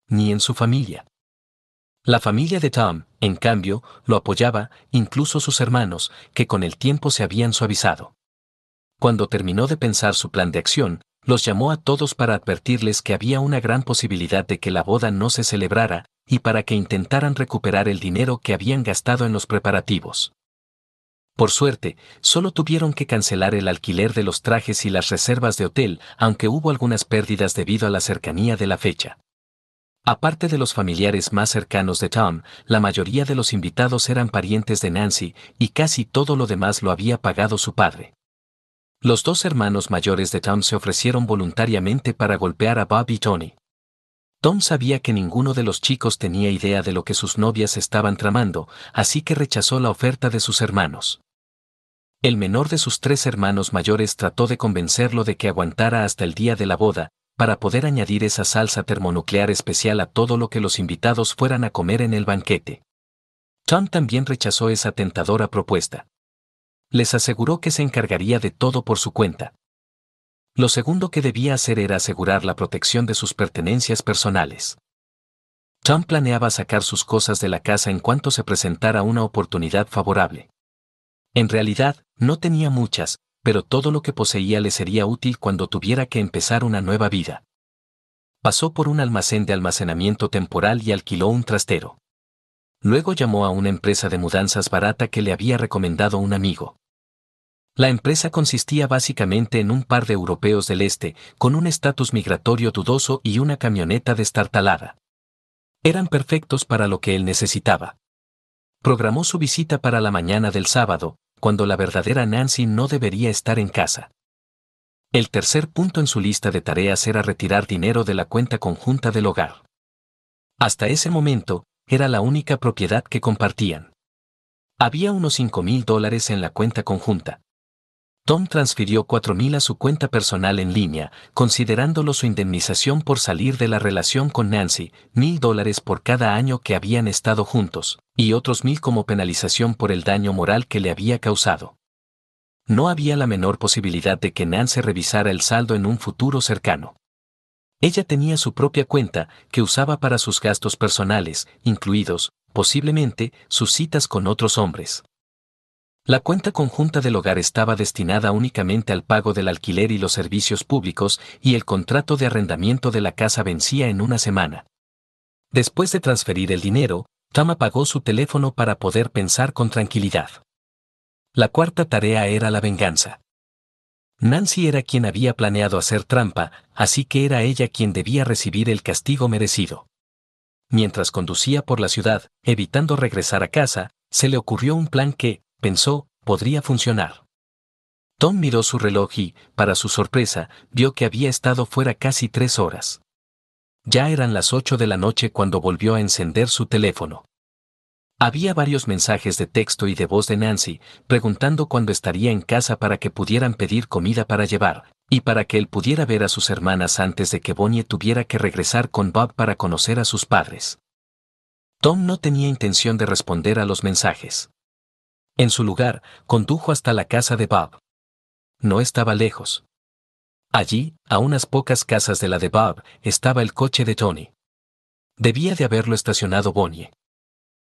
Ni en su familia. La familia de Tom, en cambio, lo apoyaba, incluso sus hermanos, que con el tiempo se habían suavizado. Cuando terminó de pensar su plan de acción, los llamó a todos para advertirles que había una gran posibilidad de que la boda no se celebrara, y para que intentaran recuperar el dinero que habían gastado en los preparativos. Por suerte, solo tuvieron que cancelar el alquiler de los trajes y las reservas de hotel, aunque hubo algunas pérdidas debido a la cercanía de la fecha. Aparte de los familiares más cercanos de Tom, la mayoría de los invitados eran parientes de Nancy, y casi todo lo demás lo había pagado su padre. Los 2 hermanos mayores de Tom se ofrecieron voluntariamente para golpear a Bob y Tony. Tom sabía que ninguno de los chicos tenía idea de lo que sus novias estaban tramando, así que rechazó la oferta de sus hermanos. El menor de sus 3 hermanos mayores trató de convencerlo de que aguantara hasta el día de la boda, para poder añadir esa salsa termonuclear especial a todo lo que los invitados fueran a comer en el banquete. Tom también rechazó esa tentadora propuesta. Les aseguró que se encargaría de todo por su cuenta. Lo segundo que debía hacer era asegurar la protección de sus pertenencias personales. Tom planeaba sacar sus cosas de la casa en cuanto se presentara una oportunidad favorable. En realidad, no tenía muchas, pero todo lo que poseía le sería útil cuando tuviera que empezar una nueva vida. Pasó por un almacén de almacenamiento temporal y alquiló un trastero. Luego llamó a una empresa de mudanzas barata que le había recomendado un amigo. La empresa consistía básicamente en un par de europeos del este, con un estatus migratorio dudoso y una camioneta destartalada. Eran perfectos para lo que él necesitaba. Programó su visita para la mañana del sábado, cuando la verdadera Nancy no debería estar en casa. El tercer punto en su lista de tareas era retirar dinero de la cuenta conjunta del hogar. Hasta ese momento, era la única propiedad que compartían. Había unos $5,000 en la cuenta conjunta. Tom transfirió $4,000 a su cuenta personal en línea, considerándolo su indemnización por salir de la relación con Nancy, $1,000 por cada año que habían estado juntos, y otros 1,000 como penalización por el daño moral que le había causado. No había la menor posibilidad de que Nancy revisara el saldo en un futuro cercano. Ella tenía su propia cuenta, que usaba para sus gastos personales, incluidos, posiblemente, sus citas con otros hombres. La cuenta conjunta del hogar estaba destinada únicamente al pago del alquiler y los servicios públicos, y el contrato de arrendamiento de la casa vencía en una semana. Después de transferir el dinero, Tom apagó su teléfono para poder pensar con tranquilidad. La cuarta tarea era la venganza. Nancy era quien había planeado hacer trampa, así que era ella quien debía recibir el castigo merecido. Mientras conducía por la ciudad, evitando regresar a casa, se le ocurrió un plan que, pensó, podría funcionar. Tom miró su reloj y, para su sorpresa, vio que había estado fuera casi 3 horas. Ya eran las 8 de la noche cuando volvió a encender su teléfono. Había varios mensajes de texto y de voz de Nancy, preguntando cuándo estaría en casa para que pudieran pedir comida para llevar, y para que él pudiera ver a sus hermanas antes de que Bonnie tuviera que regresar con Bob para conocer a sus padres. Tom no tenía intención de responder a los mensajes. En su lugar, condujo hasta la casa de Bob. No estaba lejos. Allí, a unas pocas casas de la de Bob, estaba el coche de Tony. Debía de haberlo estacionado Bonnie.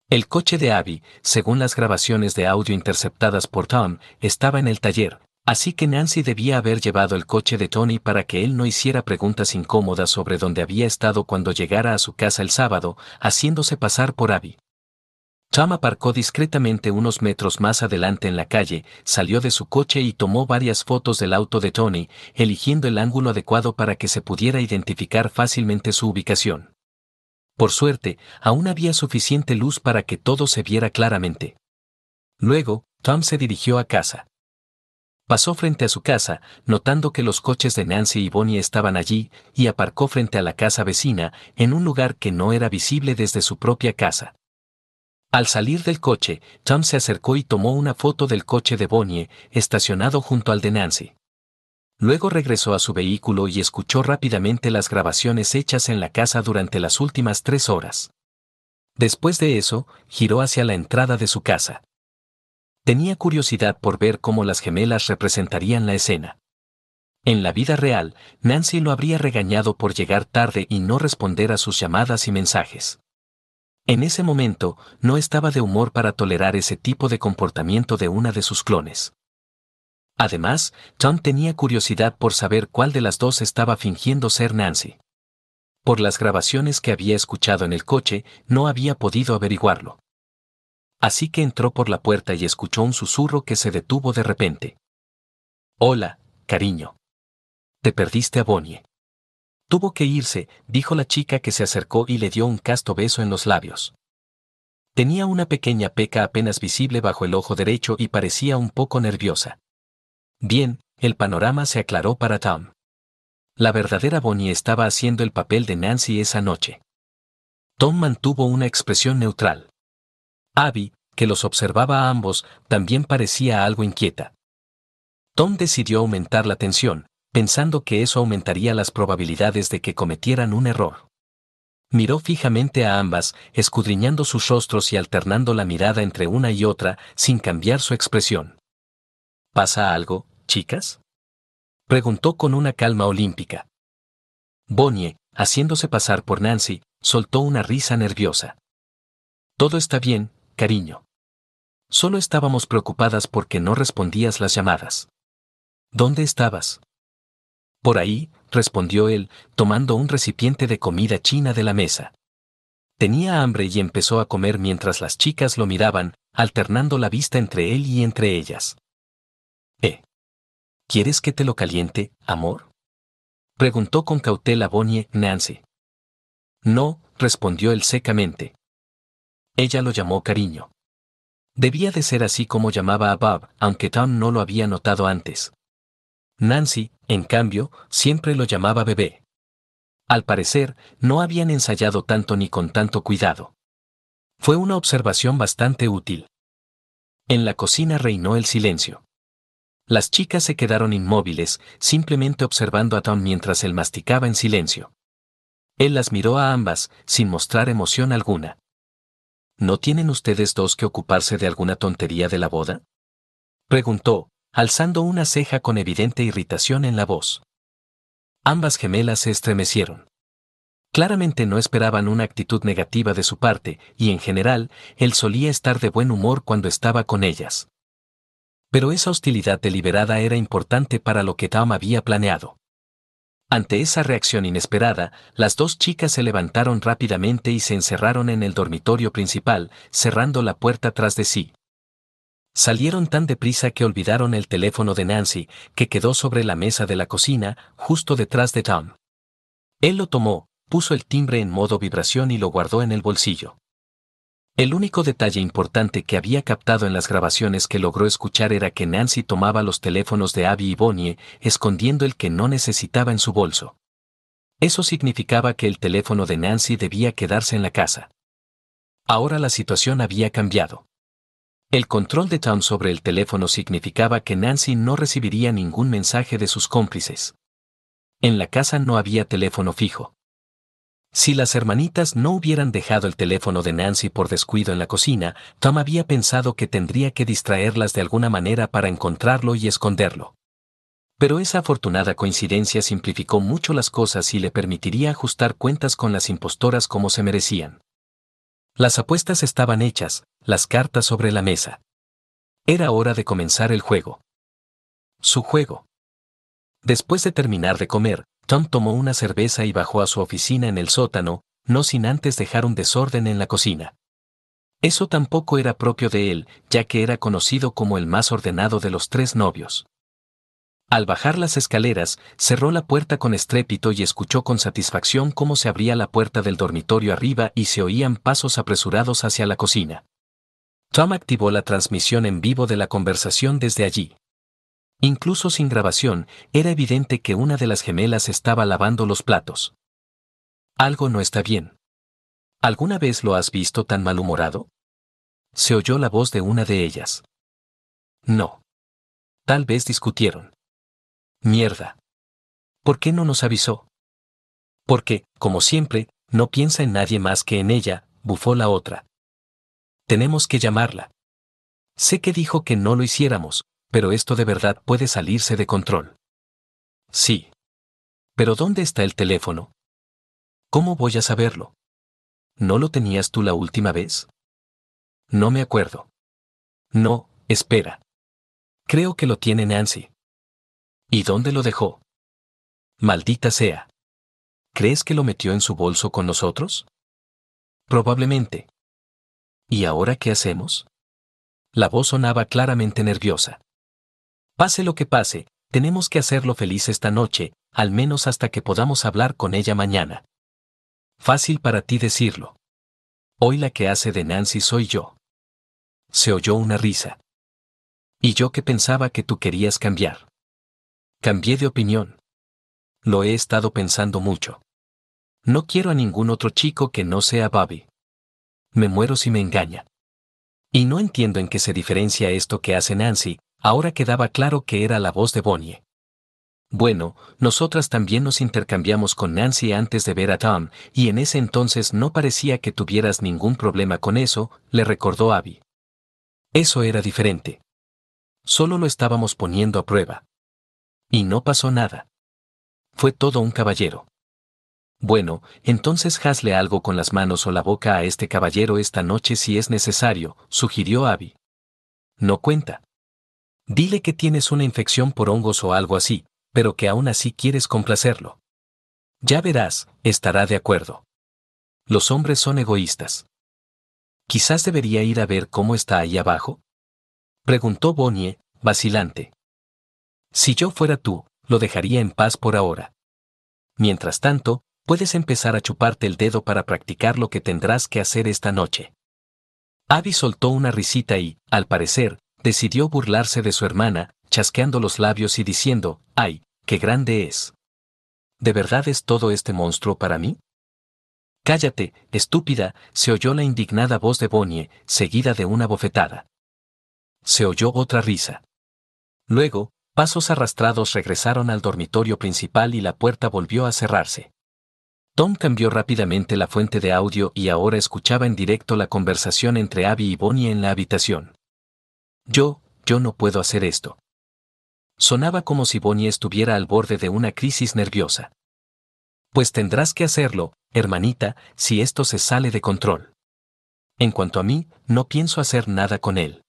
El coche de Abby, según las grabaciones de audio interceptadas por Tom, estaba en el taller, así que Nancy debía haber llevado el coche de Tony para que él no hiciera preguntas incómodas sobre dónde había estado cuando llegara a su casa el sábado, haciéndose pasar por Abby. Tom aparcó discretamente unos metros más adelante en la calle, salió de su coche y tomó varias fotos del auto de Tony, eligiendo el ángulo adecuado para que se pudiera identificar fácilmente su ubicación. Por suerte, aún había suficiente luz para que todo se viera claramente. Luego, Tom se dirigió a casa. Pasó frente a su casa, notando que los coches de Nancy y Bonnie estaban allí, y aparcó frente a la casa vecina, en un lugar que no era visible desde su propia casa. Al salir del coche, Tom se acercó y tomó una foto del coche de Bonnie, estacionado junto al de Nancy. Luego regresó a su vehículo y escuchó rápidamente las grabaciones hechas en la casa durante las últimas 3 horas. Después de eso, giró hacia la entrada de su casa. Tenía curiosidad por ver cómo las gemelas representarían la escena. En la vida real, Nancy lo habría regañado por llegar tarde y no responder a sus llamadas y mensajes. En ese momento, no estaba de humor para tolerar ese tipo de comportamiento de una de sus clones. Además, Tom tenía curiosidad por saber cuál de las dos estaba fingiendo ser Nancy. Por las grabaciones que había escuchado en el coche, no había podido averiguarlo. Así que entró por la puerta y escuchó un susurro que se detuvo de repente. «Hola, cariño. Te perdiste a Bonnie». Tuvo que irse, dijo la chica que se acercó y le dio un casto beso en los labios. Tenía una pequeña peca apenas visible bajo el ojo derecho y parecía un poco nerviosa. Bien, el panorama se aclaró para Tom. La verdadera Bonnie estaba haciendo el papel de Nancy esa noche. Tom mantuvo una expresión neutral. Abby, que los observaba a ambos, también parecía algo inquieta. Tom decidió aumentar la tensión, pensando que eso aumentaría las probabilidades de que cometieran un error. Miró fijamente a ambas, escudriñando sus rostros y alternando la mirada entre una y otra, sin cambiar su expresión. ¿Pasa algo, chicas?, preguntó con una calma olímpica. Bonnie, haciéndose pasar por Nancy, soltó una risa nerviosa. Todo está bien, cariño. Solo estábamos preocupadas porque no respondías las llamadas. ¿Dónde estabas? Por ahí, respondió él, tomando un recipiente de comida china de la mesa. Tenía hambre y empezó a comer mientras las chicas lo miraban, alternando la vista entre él y entre ellas. ¿Quieres que te lo caliente, amor? Preguntó con cautela Bonnie Nancy. No, respondió él secamente. Ella lo llamó cariño. Debía de ser así como llamaba a Bob, aunque Tom no lo había notado antes. Nancy, en cambio, siempre lo llamaba bebé. Al parecer, no habían ensayado tanto ni con tanto cuidado. Fue una observación bastante útil. En la cocina reinó el silencio. Las chicas se quedaron inmóviles, simplemente observando a Tom mientras él masticaba en silencio. Él las miró a ambas, sin mostrar emoción alguna. ¿No tienen ustedes dos que ocuparse de alguna tontería de la boda? Preguntó, alzando una ceja con evidente irritación en la voz. Ambas gemelas se estremecieron. Claramente no esperaban una actitud negativa de su parte, y en general, él solía estar de buen humor cuando estaba con ellas. Pero esa hostilidad deliberada era importante para lo que Tom había planeado. Ante esa reacción inesperada, las dos chicas se levantaron rápidamente y se encerraron en el dormitorio principal, cerrando la puerta tras de sí. Salieron tan deprisa que olvidaron el teléfono de Nancy, que quedó sobre la mesa de la cocina, justo detrás de Tom. Él lo tomó, puso el timbre en modo vibración y lo guardó en el bolsillo. El único detalle importante que había captado en las grabaciones que logró escuchar era que Nancy tomaba los teléfonos de Abby y Bonnie, escondiendo el que no necesitaba en su bolso. Eso significaba que el teléfono de Nancy debía quedarse en la casa. Ahora la situación había cambiado. El control de Tom sobre el teléfono significaba que Nancy no recibiría ningún mensaje de sus cómplices. En la casa no había teléfono fijo. Si las hermanitas no hubieran dejado el teléfono de Nancy por descuido en la cocina, Tom había pensado que tendría que distraerlas de alguna manera para encontrarlo y esconderlo. Pero esa afortunada coincidencia simplificó mucho las cosas y le permitiría ajustar cuentas con las impostoras como se merecían. Las apuestas estaban hechas, las cartas sobre la mesa. Era hora de comenzar el juego. Su juego. Después de terminar de comer, Tom tomó una cerveza y bajó a su oficina en el sótano, no sin antes dejar un desorden en la cocina. Eso tampoco era propio de él, ya que era conocido como el más ordenado de los tres novios. Al bajar las escaleras, cerró la puerta con estrépito y escuchó con satisfacción cómo se abría la puerta del dormitorio arriba y se oían pasos apresurados hacia la cocina. Tom activó la transmisión en vivo de la conversación desde allí. Incluso sin grabación, era evidente que una de las gemelas estaba lavando los platos. Algo no está bien. ¿Alguna vez lo has visto tan malhumorado? Se oyó la voz de una de ellas. No. Tal vez discutieron. Mierda. ¿Por qué no nos avisó? Porque, como siempre, no piensa en nadie más que en ella, bufó la otra. Tenemos que llamarla. Sé que dijo que no lo hiciéramos, pero esto de verdad puede salirse de control. Sí. ¿Pero dónde está el teléfono? ¿Cómo voy a saberlo? ¿No lo tenías tú la última vez? No me acuerdo. No, espera. Creo que lo tiene Nancy. ¿Y dónde lo dejó? Maldita sea. ¿Crees que lo metió en su bolso con nosotros? Probablemente. ¿Y ahora qué hacemos? La voz sonaba claramente nerviosa. Pase lo que pase, tenemos que hacerlo feliz esta noche, al menos hasta que podamos hablar con ella mañana. Fácil para ti decirlo. Hoy la que hace de Nancy soy yo. Se oyó una risa. Y yo que pensaba que tú querías cambiar. Cambié de opinión. Lo he estado pensando mucho. No quiero a ningún otro chico que no sea Bobby. Me muero si me engaña. Y no entiendo en qué se diferencia esto que hace Nancy, ahora quedaba claro que era la voz de Bonnie. Bueno, nosotras también nos intercambiamos con Nancy antes de ver a Tom, y en ese entonces no parecía que tuvieras ningún problema con eso, le recordó Abby. Eso era diferente. Solo lo estábamos poniendo a prueba. Y no pasó nada. Fue todo un caballero. Bueno, entonces hazle algo con las manos o la boca a este caballero esta noche si es necesario, sugirió Abby. No cuenta. Dile que tienes una infección por hongos o algo así, pero que aún así quieres complacerlo. Ya verás, estará de acuerdo. Los hombres son egoístas. Quizás debería ir a ver cómo está ahí abajo. Preguntó Bonnie, vacilante. Si yo fuera tú, lo dejaría en paz por ahora. Mientras tanto, puedes empezar a chuparte el dedo para practicar lo que tendrás que hacer esta noche. Abby soltó una risita y, al parecer, decidió burlarse de su hermana, chasqueando los labios y diciendo, ¡ay, qué grande es! ¿De verdad es todo este monstruo para mí? Cállate, estúpida, se oyó la indignada voz de Bonnie, seguida de una bofetada. Se oyó otra risa. Luego, pasos arrastrados regresaron al dormitorio principal y la puerta volvió a cerrarse. Tom cambió rápidamente la fuente de audio y ahora escuchaba en directo la conversación entre Abby y Bonnie en la habitación. Yo no puedo hacer esto. Sonaba como si Bonnie estuviera al borde de una crisis nerviosa. Pues tendrás que hacerlo, hermanita, si esto se sale de control. En cuanto a mí, no pienso hacer nada con él.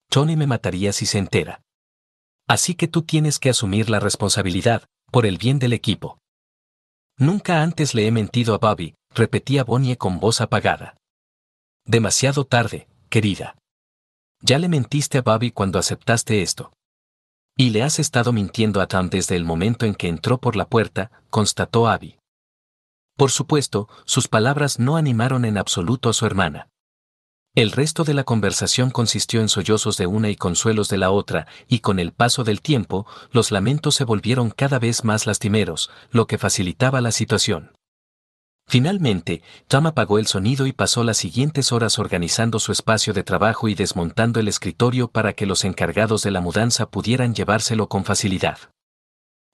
Tony me mataría si se entera. Así que tú tienes que asumir la responsabilidad, por el bien del equipo. Nunca antes le he mentido a Bobby, repetía Bonnie con voz apagada. Demasiado tarde, querida. Ya le mentiste a Bobby cuando aceptaste esto. Y le has estado mintiendo a Tom desde el momento en que entró por la puerta, constató Abby. Por supuesto, sus palabras no animaron en absoluto a su hermana. El resto de la conversación consistió en sollozos de una y consuelos de la otra, y con el paso del tiempo, los lamentos se volvieron cada vez más lastimeros, lo que facilitaba la situación. Finalmente, Tom apagó el sonido y pasó las siguientes horas organizando su espacio de trabajo y desmontando el escritorio para que los encargados de la mudanza pudieran llevárselo con facilidad.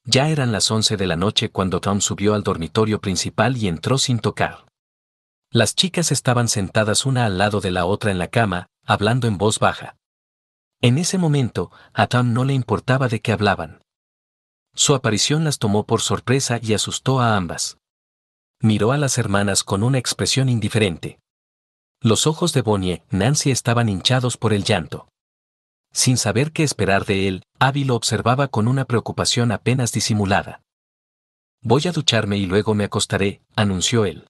Ya eran las 11 de la noche cuando Tom subió al dormitorio principal y entró sin tocar. Las chicas estaban sentadas una al lado de la otra en la cama, hablando en voz baja. En ese momento, a Tom no le importaba de qué hablaban. Su aparición las tomó por sorpresa y asustó a ambas. Miró a las hermanas con una expresión indiferente. Los ojos de Bonnie, Nancy estaban hinchados por el llanto. Sin saber qué esperar de él, Abby lo observaba con una preocupación apenas disimulada. Voy a ducharme y luego me acostaré, anunció él.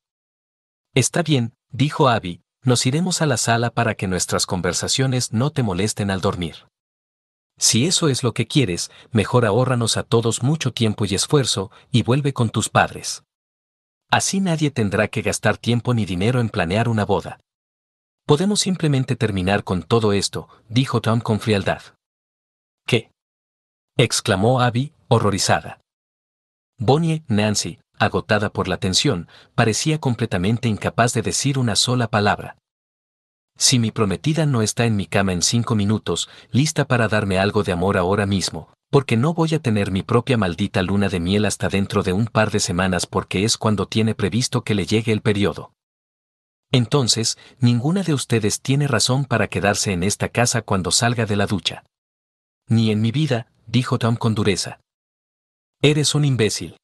Está bien, dijo Abby, nos iremos a la sala para que nuestras conversaciones no te molesten al dormir. Si eso es lo que quieres, mejor ahórranos a todos mucho tiempo y esfuerzo, y vuelve con tus padres. Así nadie tendrá que gastar tiempo ni dinero en planear una boda. Podemos simplemente terminar con todo esto, dijo Tom con frialdad. ¿Qué? Exclamó Abby, horrorizada. Bonnie, Nancy, agotada por la tensión, parecía completamente incapaz de decir una sola palabra. Si mi prometida no está en mi cama en 5 minutos, lista para darme algo de amor ahora mismo, porque no voy a tener mi propia maldita luna de miel hasta dentro de un par de semanas porque es cuando tiene previsto que le llegue el periodo. Entonces, ninguna de ustedes tiene razón para quedarse en esta casa cuando salga de la ducha. Ni en mi vida, dijo Tom con dureza. Eres un imbécil.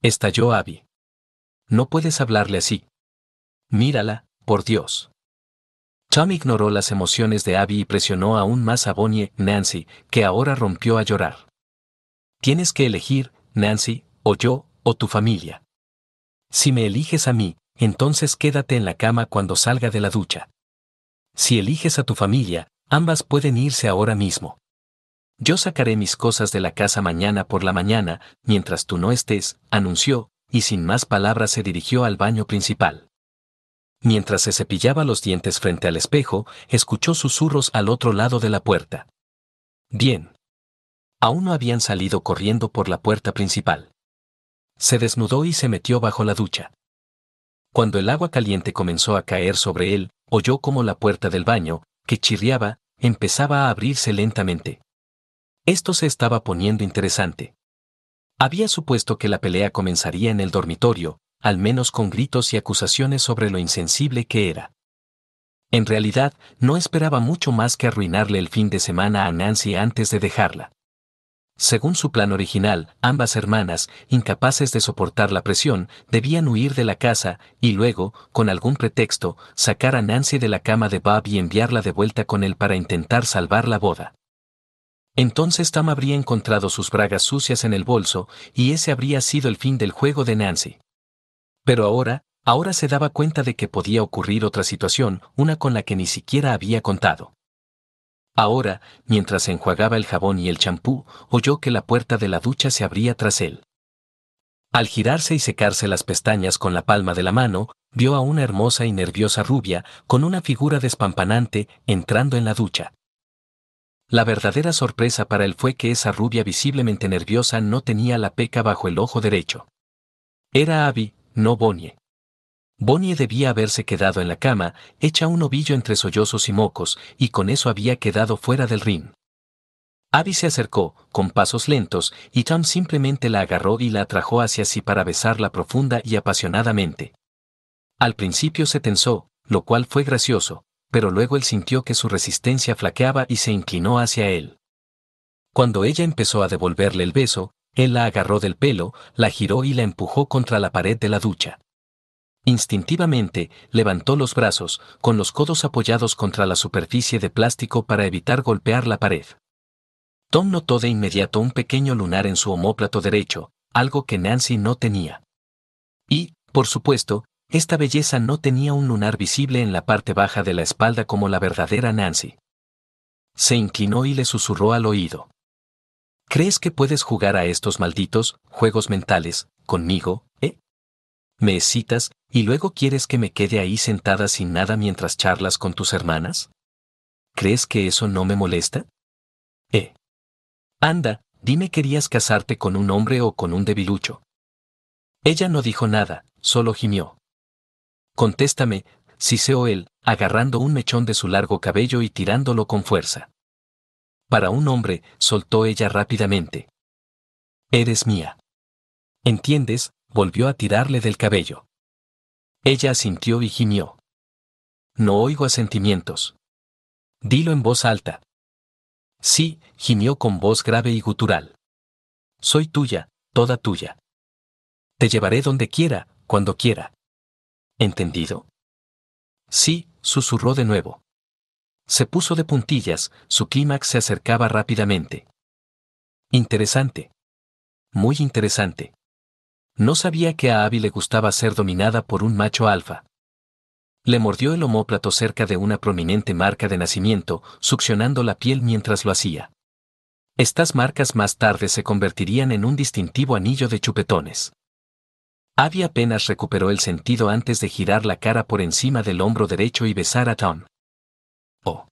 Estalló Abby. No puedes hablarle así. Mírala, por Dios. Tom ignoró las emociones de Abby y presionó aún más a Bonnie, Nancy, que ahora rompió a llorar. Tienes que elegir, Nancy, o yo, o tu familia. Si me eliges a mí, entonces quédate en la cama cuando salga de la ducha. Si eliges a tu familia, ambas pueden irse ahora mismo. Yo sacaré mis cosas de la casa mañana por la mañana, mientras tú no estés, anunció, y sin más palabras se dirigió al baño principal. Mientras se cepillaba los dientes frente al espejo, escuchó susurros al otro lado de la puerta. Bien. Aún no habían salido corriendo por la puerta principal. Se desnudó y se metió bajo la ducha. Cuando el agua caliente comenzó a caer sobre él, oyó como la puerta del baño, que chirriaba, empezaba a abrirse lentamente. Esto se estaba poniendo interesante. Había supuesto que la pelea comenzaría en el dormitorio, al menos con gritos y acusaciones sobre lo insensible que era. En realidad, no esperaba mucho más que arruinarle el fin de semana a Nancy antes de dejarla. Según su plan original, ambas hermanas, incapaces de soportar la presión, debían huir de la casa y luego, con algún pretexto, sacar a Nancy de la cama de Bob y enviarla de vuelta con él para intentar salvar la boda. Entonces Tom habría encontrado sus bragas sucias en el bolso, y ese habría sido el fin del juego de Nancy. Pero ahora, Ahora se daba cuenta de que podía ocurrir otra situación, una con la que ni siquiera había contado. Ahora, mientras enjuagaba el jabón y el champú, oyó que la puerta de la ducha se abría tras él. Al girarse y secarse las pestañas con la palma de la mano, vio a una hermosa y nerviosa rubia, con una figura despampanante, entrando en la ducha. La verdadera sorpresa para él fue que esa rubia visiblemente nerviosa no tenía la peca bajo el ojo derecho. Era Abby, no Bonnie. Bonnie debía haberse quedado en la cama, hecha un ovillo entre sollozos y mocos, y con eso había quedado fuera del ring. Abby se acercó, con pasos lentos, y Tom simplemente la agarró y la atrajo hacia sí para besarla profunda y apasionadamente. Al principio se tensó, lo cual fue gracioso, pero luego él sintió que su resistencia flaqueaba y se inclinó hacia él. Cuando ella empezó a devolverle el beso, él la agarró del pelo, la giró y la empujó contra la pared de la ducha. Instintivamente, levantó los brazos, con los codos apoyados contra la superficie de plástico para evitar golpear la pared. Tom notó de inmediato un pequeño lunar en su omóplato derecho, algo que Nancy no tenía. Y, por supuesto, esta belleza no tenía un lunar visible en la parte baja de la espalda como la verdadera Nancy. Se inclinó y le susurró al oído. ¿Crees que puedes jugar a estos malditos juegos mentales conmigo, ¿Me excitas y luego quieres que me quede ahí sentada sin nada mientras charlas con tus hermanas? ¿Crees que eso no me molesta? Anda, dime, ¿querías casarte con un hombre o con un debilucho? Ella no dijo nada, solo gimió. Contéstame, siseó él, agarrando un mechón de su largo cabello y tirándolo con fuerza. Para un hombre, soltó ella rápidamente. Eres mía. ¿Entiendes? Volvió a tirarle del cabello. Ella asintió y gimió. No oigo asentimientos. Dilo en voz alta. Sí, gimió con voz grave y gutural. Soy tuya, toda tuya. Te llevaré donde quiera, cuando quiera. ¿Entendido? Sí, susurró de nuevo. Se puso de puntillas, su clímax se acercaba rápidamente. Interesante. Muy interesante. No sabía que a Abby le gustaba ser dominada por un macho alfa. Le mordió el omóplato cerca de una prominente marca de nacimiento, succionando la piel mientras lo hacía. Estas marcas más tarde se convertirían en un distintivo anillo de chupetones. Abby apenas recuperó el sentido antes de girar la cara por encima del hombro derecho y besar a Tom. Oh.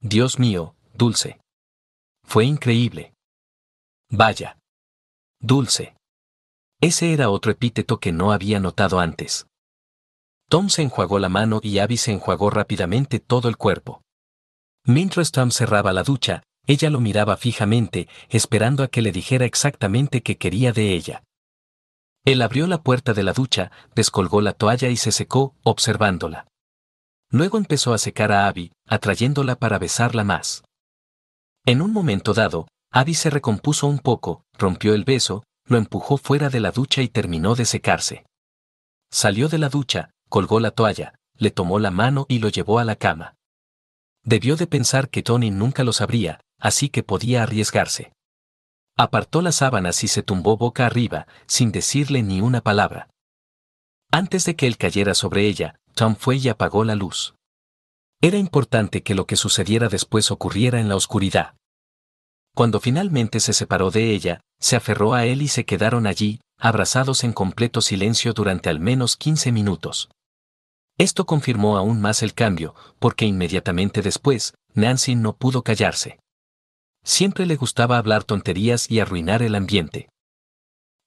Dios mío, dulce. Fue increíble. Vaya. Dulce. Ese era otro epíteto que no había notado antes. Tom se enjuagó la mano y Abby se enjuagó rápidamente todo el cuerpo. Mientras Tom cerraba la ducha, ella lo miraba fijamente, esperando a que le dijera exactamente qué quería de ella. Él abrió la puerta de la ducha, descolgó la toalla y se secó, observándola. Luego empezó a secar a Abby, atrayéndola para besarla más. En un momento dado, Abby se recompuso un poco, rompió el beso, lo empujó fuera de la ducha y terminó de secarse. Salió de la ducha, colgó la toalla, le tomó la mano y lo llevó a la cama. Debió de pensar que Tony nunca lo sabría, así que podía arriesgarse. Apartó las sábanas y se tumbó boca arriba, sin decirle ni una palabra. Antes de que él cayera sobre ella, Tom fue y apagó la luz. Era importante que lo que sucediera después ocurriera en la oscuridad. Cuando finalmente se separó de ella, se aferró a él y se quedaron allí, abrazados en completo silencio durante al menos 15 minutos. Esto confirmó aún más el cambio, porque inmediatamente después, Nancy no pudo callarse. Siempre le gustaba hablar tonterías y arruinar el ambiente.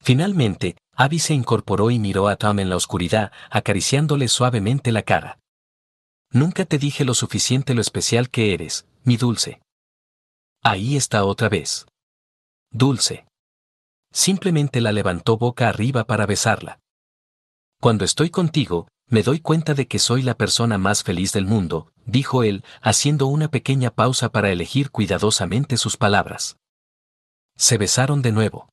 Finalmente, Abby se incorporó y miró a Tom en la oscuridad, acariciándole suavemente la cara. Nunca te dije lo suficiente lo especial que eres, mi dulce. Ahí está otra vez. Dulce. Simplemente la levantó boca arriba para besarla. Cuando estoy contigo, me doy cuenta de que soy la persona más feliz del mundo, dijo él, haciendo una pequeña pausa para elegir cuidadosamente sus palabras. Se besaron de nuevo.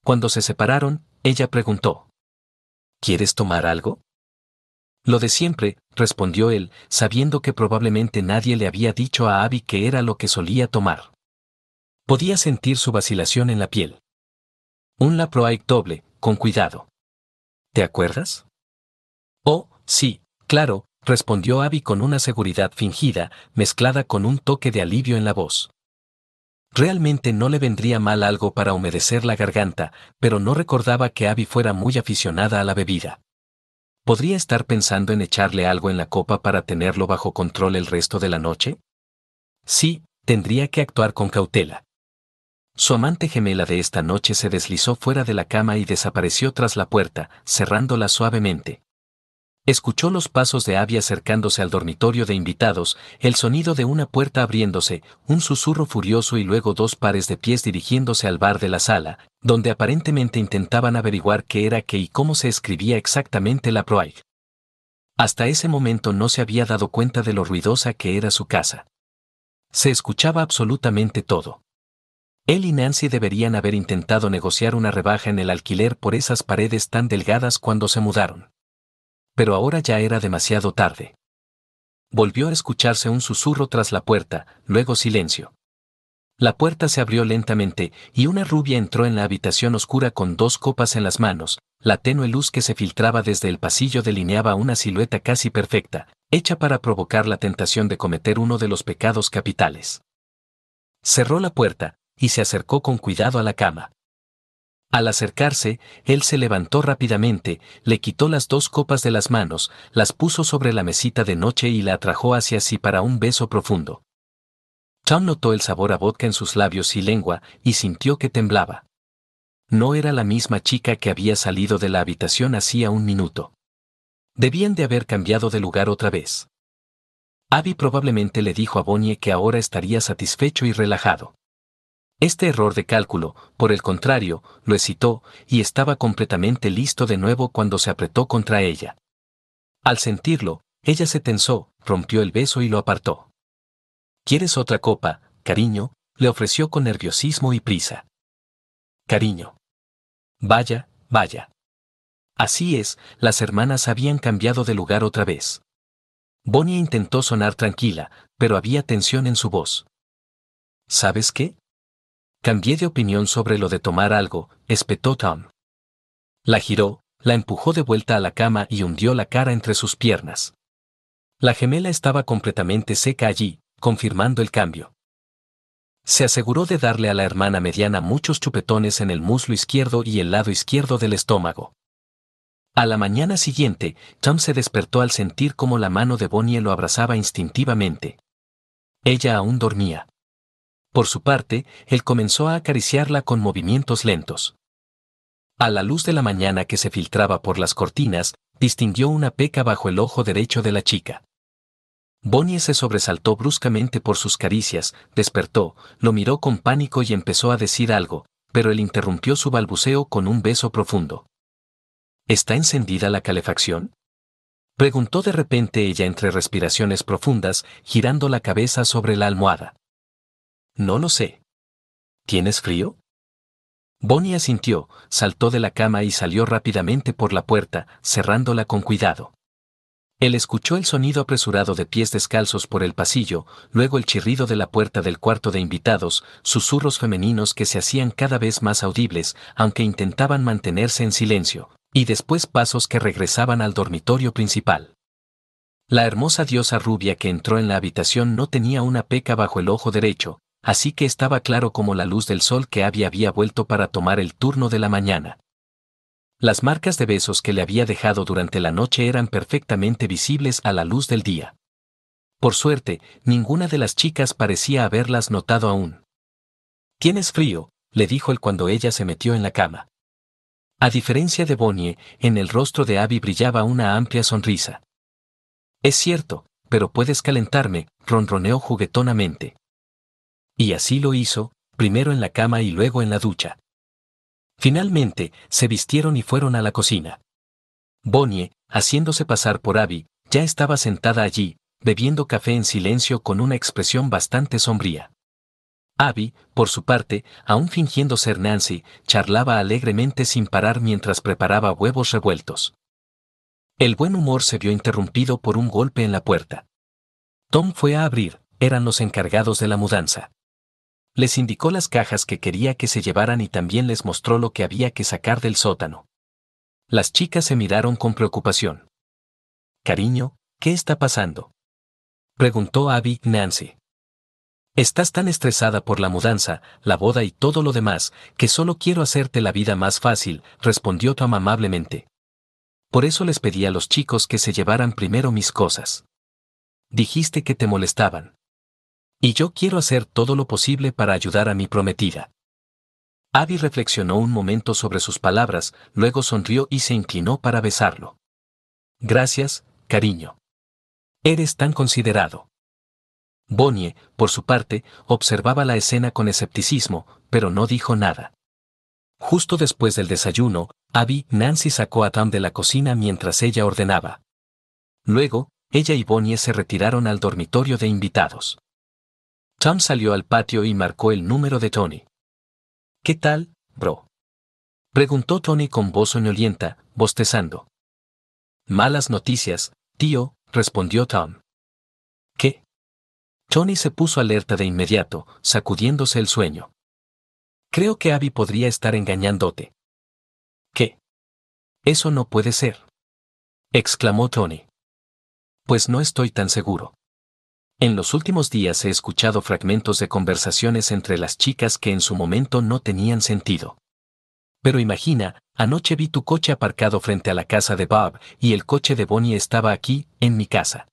Cuando se separaron, ella preguntó: ¿Quieres tomar algo? Lo de siempre, respondió él, sabiendo que probablemente nadie le había dicho a Abby que era lo que solía tomar. Podía sentir su vacilación en la piel. Un Laproaig doble, con cuidado. ¿Te acuerdas? Sí, claro, respondió Abby con una seguridad fingida, mezclada con un toque de alivio en la voz. Realmente no le vendría mal algo para humedecer la garganta, pero no recordaba que Abby fuera muy aficionada a la bebida. ¿Podría estar pensando en echarle algo en la copa para tenerlo bajo control el resto de la noche? Sí, tendría que actuar con cautela. Su amante gemela de esta noche se deslizó fuera de la cama y desapareció tras la puerta, cerrándola suavemente. Escuchó los pasos de Abby acercándose al dormitorio de invitados, el sonido de una puerta abriéndose, un susurro furioso y luego dos pares de pies dirigiéndose al bar de la sala, donde aparentemente intentaban averiguar qué era qué y cómo se escribía exactamente la Proaig. Hasta ese momento no se había dado cuenta de lo ruidosa que era su casa. Se escuchaba absolutamente todo. Él y Nancy deberían haber intentado negociar una rebaja en el alquiler por esas paredes tan delgadas cuando se mudaron. Pero ahora ya era demasiado tarde. Volvió a escucharse un susurro tras la puerta, luego silencio. La puerta se abrió lentamente y una rubia entró en la habitación oscura con dos copas en las manos. La tenue luz que se filtraba desde el pasillo delineaba una silueta casi perfecta, hecha para provocar la tentación de cometer uno de los pecados capitales. Cerró la puerta y se acercó con cuidado a la cama. Al acercarse, él se levantó rápidamente, le quitó las dos copas de las manos, las puso sobre la mesita de noche y la atrajo hacia sí para un beso profundo. Tom notó el sabor a vodka en sus labios y lengua y sintió que temblaba. No era la misma chica que había salido de la habitación hacía un minuto. Debían de haber cambiado de lugar otra vez. Abby probablemente le dijo a Bonnie que ahora estaría satisfecho y relajado. Este error de cálculo, por el contrario, lo excitó y estaba completamente listo de nuevo cuando se apretó contra ella. Al sentirlo, ella se tensó, rompió el beso y lo apartó. ¿Quieres otra copa, cariño?, le ofreció con nerviosismo y prisa. Cariño. Vaya, vaya. Así es, las hermanas habían cambiado de lugar otra vez. Bonnie intentó sonar tranquila, pero había tensión en su voz. ¿Sabes qué? Cambié de opinión sobre lo de tomar algo, espetó Tom. La giró, la empujó de vuelta a la cama y hundió la cara entre sus piernas. La gemela estaba completamente seca allí, confirmando el cambio. Se aseguró de darle a la hermana mediana muchos chupetones en el muslo izquierdo y el lado izquierdo del estómago. A la mañana siguiente, Tom se despertó al sentir cómo la mano de Bonnie lo abrazaba instintivamente. Ella aún dormía. Por su parte, él comenzó a acariciarla con movimientos lentos. A la luz de la mañana que se filtraba por las cortinas, distinguió una peca bajo el ojo derecho de la chica. Bonnie se sobresaltó bruscamente por sus caricias, despertó, lo miró con pánico y empezó a decir algo, pero él interrumpió su balbuceo con un beso profundo. ¿Está encendida la calefacción?, preguntó de repente ella entre respiraciones profundas, girando la cabeza sobre la almohada. No lo sé. ¿Tienes frío? Bonnie asintió, saltó de la cama y salió rápidamente por la puerta, cerrándola con cuidado. Él escuchó el sonido apresurado de pies descalzos por el pasillo, luego el chirrido de la puerta del cuarto de invitados, susurros femeninos que se hacían cada vez más audibles, aunque intentaban mantenerse en silencio, y después pasos que regresaban al dormitorio principal. La hermosa diosa rubia que entró en la habitación no tenía una peca bajo el ojo derecho, así que estaba claro como la luz del sol que Abby había vuelto para tomar el turno de la mañana. Las marcas de besos que le había dejado durante la noche eran perfectamente visibles a la luz del día. Por suerte, ninguna de las chicas parecía haberlas notado aún. «¿Tienes frío?», le dijo él cuando ella se metió en la cama. A diferencia de Bonnie, en el rostro de Abby brillaba una amplia sonrisa. «Es cierto, pero puedes calentarme», ronroneó juguetonamente. Y así lo hizo, primero en la cama y luego en la ducha. Finalmente, se vistieron y fueron a la cocina. Bonnie, haciéndose pasar por Abby, ya estaba sentada allí, bebiendo café en silencio con una expresión bastante sombría. Abby, por su parte, aún fingiendo ser Nancy, charlaba alegremente sin parar mientras preparaba huevos revueltos. El buen humor se vio interrumpido por un golpe en la puerta. Tom fue a abrir, eran los encargados de la mudanza. Les indicó las cajas que quería que se llevaran y también les mostró lo que había que sacar del sótano. Las chicas se miraron con preocupación. Cariño, ¿qué está pasando?, preguntó Abby Nancy. Estás tan estresada por la mudanza, la boda y todo lo demás, que solo quiero hacerte la vida más fácil, respondió Tom amablemente. Por eso les pedí a los chicos que se llevaran primero mis cosas. Dijiste que te molestaban. Y yo quiero hacer todo lo posible para ayudar a mi prometida. Abby reflexionó un momento sobre sus palabras, luego sonrió y se inclinó para besarlo. Gracias, cariño. Eres tan considerado. Bonnie, por su parte, observaba la escena con escepticismo, pero no dijo nada. Justo después del desayuno, Nancy sacó a Tom de la cocina mientras ella ordenaba. Luego, ella y Bonnie se retiraron al dormitorio de invitados. Tom salió al patio y marcó el número de Tony. ¿Qué tal, bro?, preguntó Tony con voz soñolienta, bostezando. Malas noticias, tío, respondió Tom. ¿Qué? Tony se puso alerta de inmediato, sacudiéndose el sueño. Creo que Abby podría estar engañándote. ¿Qué? Eso no puede ser, exclamó Tony. Pues no estoy tan seguro. En los últimos días he escuchado fragmentos de conversaciones entre las chicas que en su momento no tenían sentido. Pero imagina, anoche vi tu coche aparcado frente a la casa de Bob y el coche de Bonnie estaba aquí, en mi casa.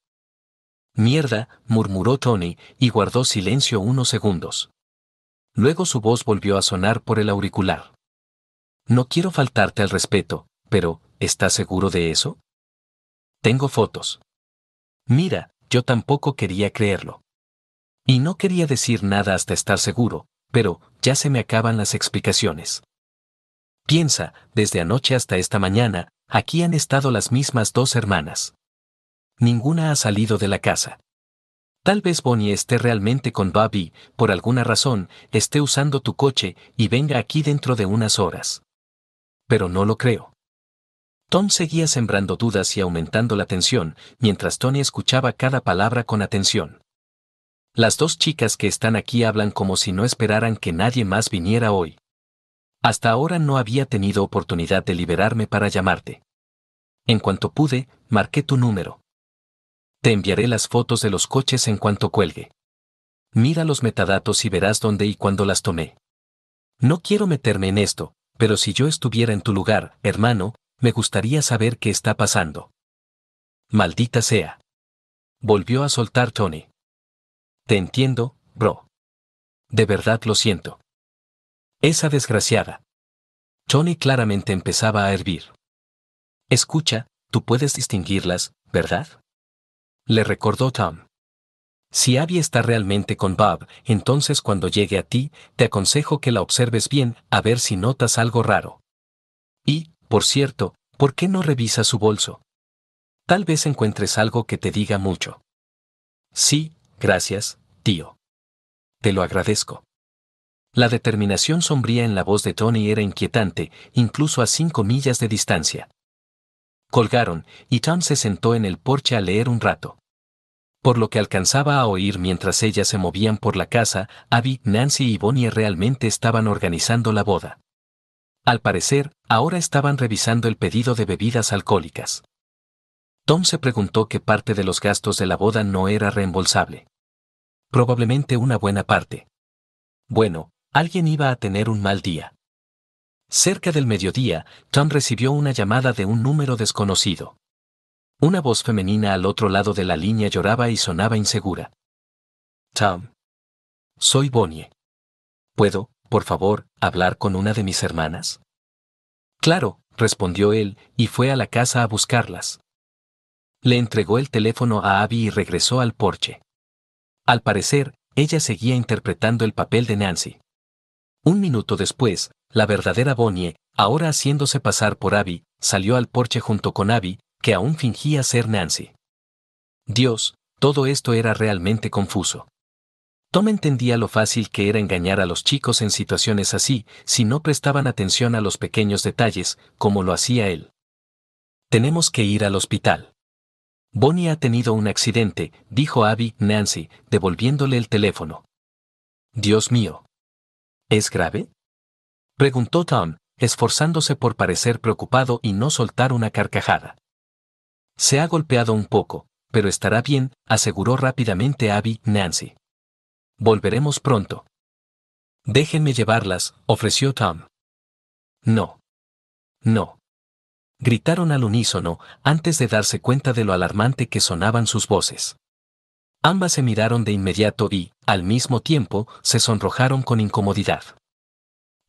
Mierda, murmuró Tony, y guardó silencio unos segundos. Luego su voz volvió a sonar por el auricular. No quiero faltarte al respeto, pero, ¿estás seguro de eso? Tengo fotos. Mira, yo tampoco quería creerlo. Y no quería decir nada hasta estar seguro, pero, ya se me acaban las explicaciones. Piensa, desde anoche hasta esta mañana, aquí han estado las mismas dos hermanas. Ninguna ha salido de la casa. Tal vez Bonnie esté realmente con Bob y, por alguna razón, esté usando tu coche y venga aquí dentro de unas horas. Pero no lo creo. Tom seguía sembrando dudas y aumentando la tensión, mientras Tony escuchaba cada palabra con atención. Las dos chicas que están aquí hablan como si no esperaran que nadie más viniera hoy. Hasta ahora no había tenido oportunidad de liberarme para llamarte. En cuanto pude, marqué tu número. Te enviaré las fotos de los coches en cuanto cuelgue. Mira los metadatos y verás dónde y cuándo las tomé. No quiero meterme en esto, pero si yo estuviera en tu lugar, hermano, me gustaría saber qué está pasando. Maldita sea. Volvió a soltar Tony. Te entiendo, bro. De verdad lo siento. Esa desgraciada. Tony claramente empezaba a hervir. Escucha, tú puedes distinguirlas, ¿verdad?, le recordó Tom. Si Abby está realmente con Bob, entonces cuando llegue a ti, te aconsejo que la observes bien, a ver si notas algo raro. Y, por cierto, ¿por qué no revisas su bolso? Tal vez encuentres algo que te diga mucho. Sí, gracias, tío. Te lo agradezco. La determinación sombría en la voz de Tony era inquietante, incluso a 5 millas de distancia. Colgaron, y Tom se sentó en el porche a leer un rato. Por lo que alcanzaba a oír mientras ellas se movían por la casa, Abby, Nancy y Bonnie realmente estaban organizando la boda. Al parecer, ahora estaban revisando el pedido de bebidas alcohólicas. Tom se preguntó qué parte de los gastos de la boda no era reembolsable. Probablemente una buena parte. Bueno, alguien iba a tener un mal día. Cerca del mediodía, Tom recibió una llamada de un número desconocido. Una voz femenina al otro lado de la línea lloraba y sonaba insegura. Tom. Soy Bonnie. ¿Puedo, por favor, hablar con una de mis hermanas? Claro, respondió él, y fue a la casa a buscarlas. Le entregó el teléfono a Abby y regresó al porche. Al parecer, ella seguía interpretando el papel de Nancy. Un minuto después, la verdadera Bonnie, ahora haciéndose pasar por Abby, salió al porche junto con Abby, que aún fingía ser Nancy. Dios, todo esto era realmente confuso. Tom entendía lo fácil que era engañar a los chicos en situaciones así, si no prestaban atención a los pequeños detalles, como lo hacía él. Tenemos que ir al hospital. Bonnie ha tenido un accidente, dijo Abby, Nancy, devolviéndole el teléfono. Dios mío. ¿Es grave?, preguntó Tom, esforzándose por parecer preocupado y no soltar una carcajada. Se ha golpeado un poco, pero estará bien, aseguró rápidamente Abby Nancy. Volveremos pronto. Déjenme llevarlas, ofreció Tom. No. No. Gritaron al unísono, antes de darse cuenta de lo alarmante que sonaban sus voces. Ambas se miraron de inmediato y, al mismo tiempo, se sonrojaron con incomodidad.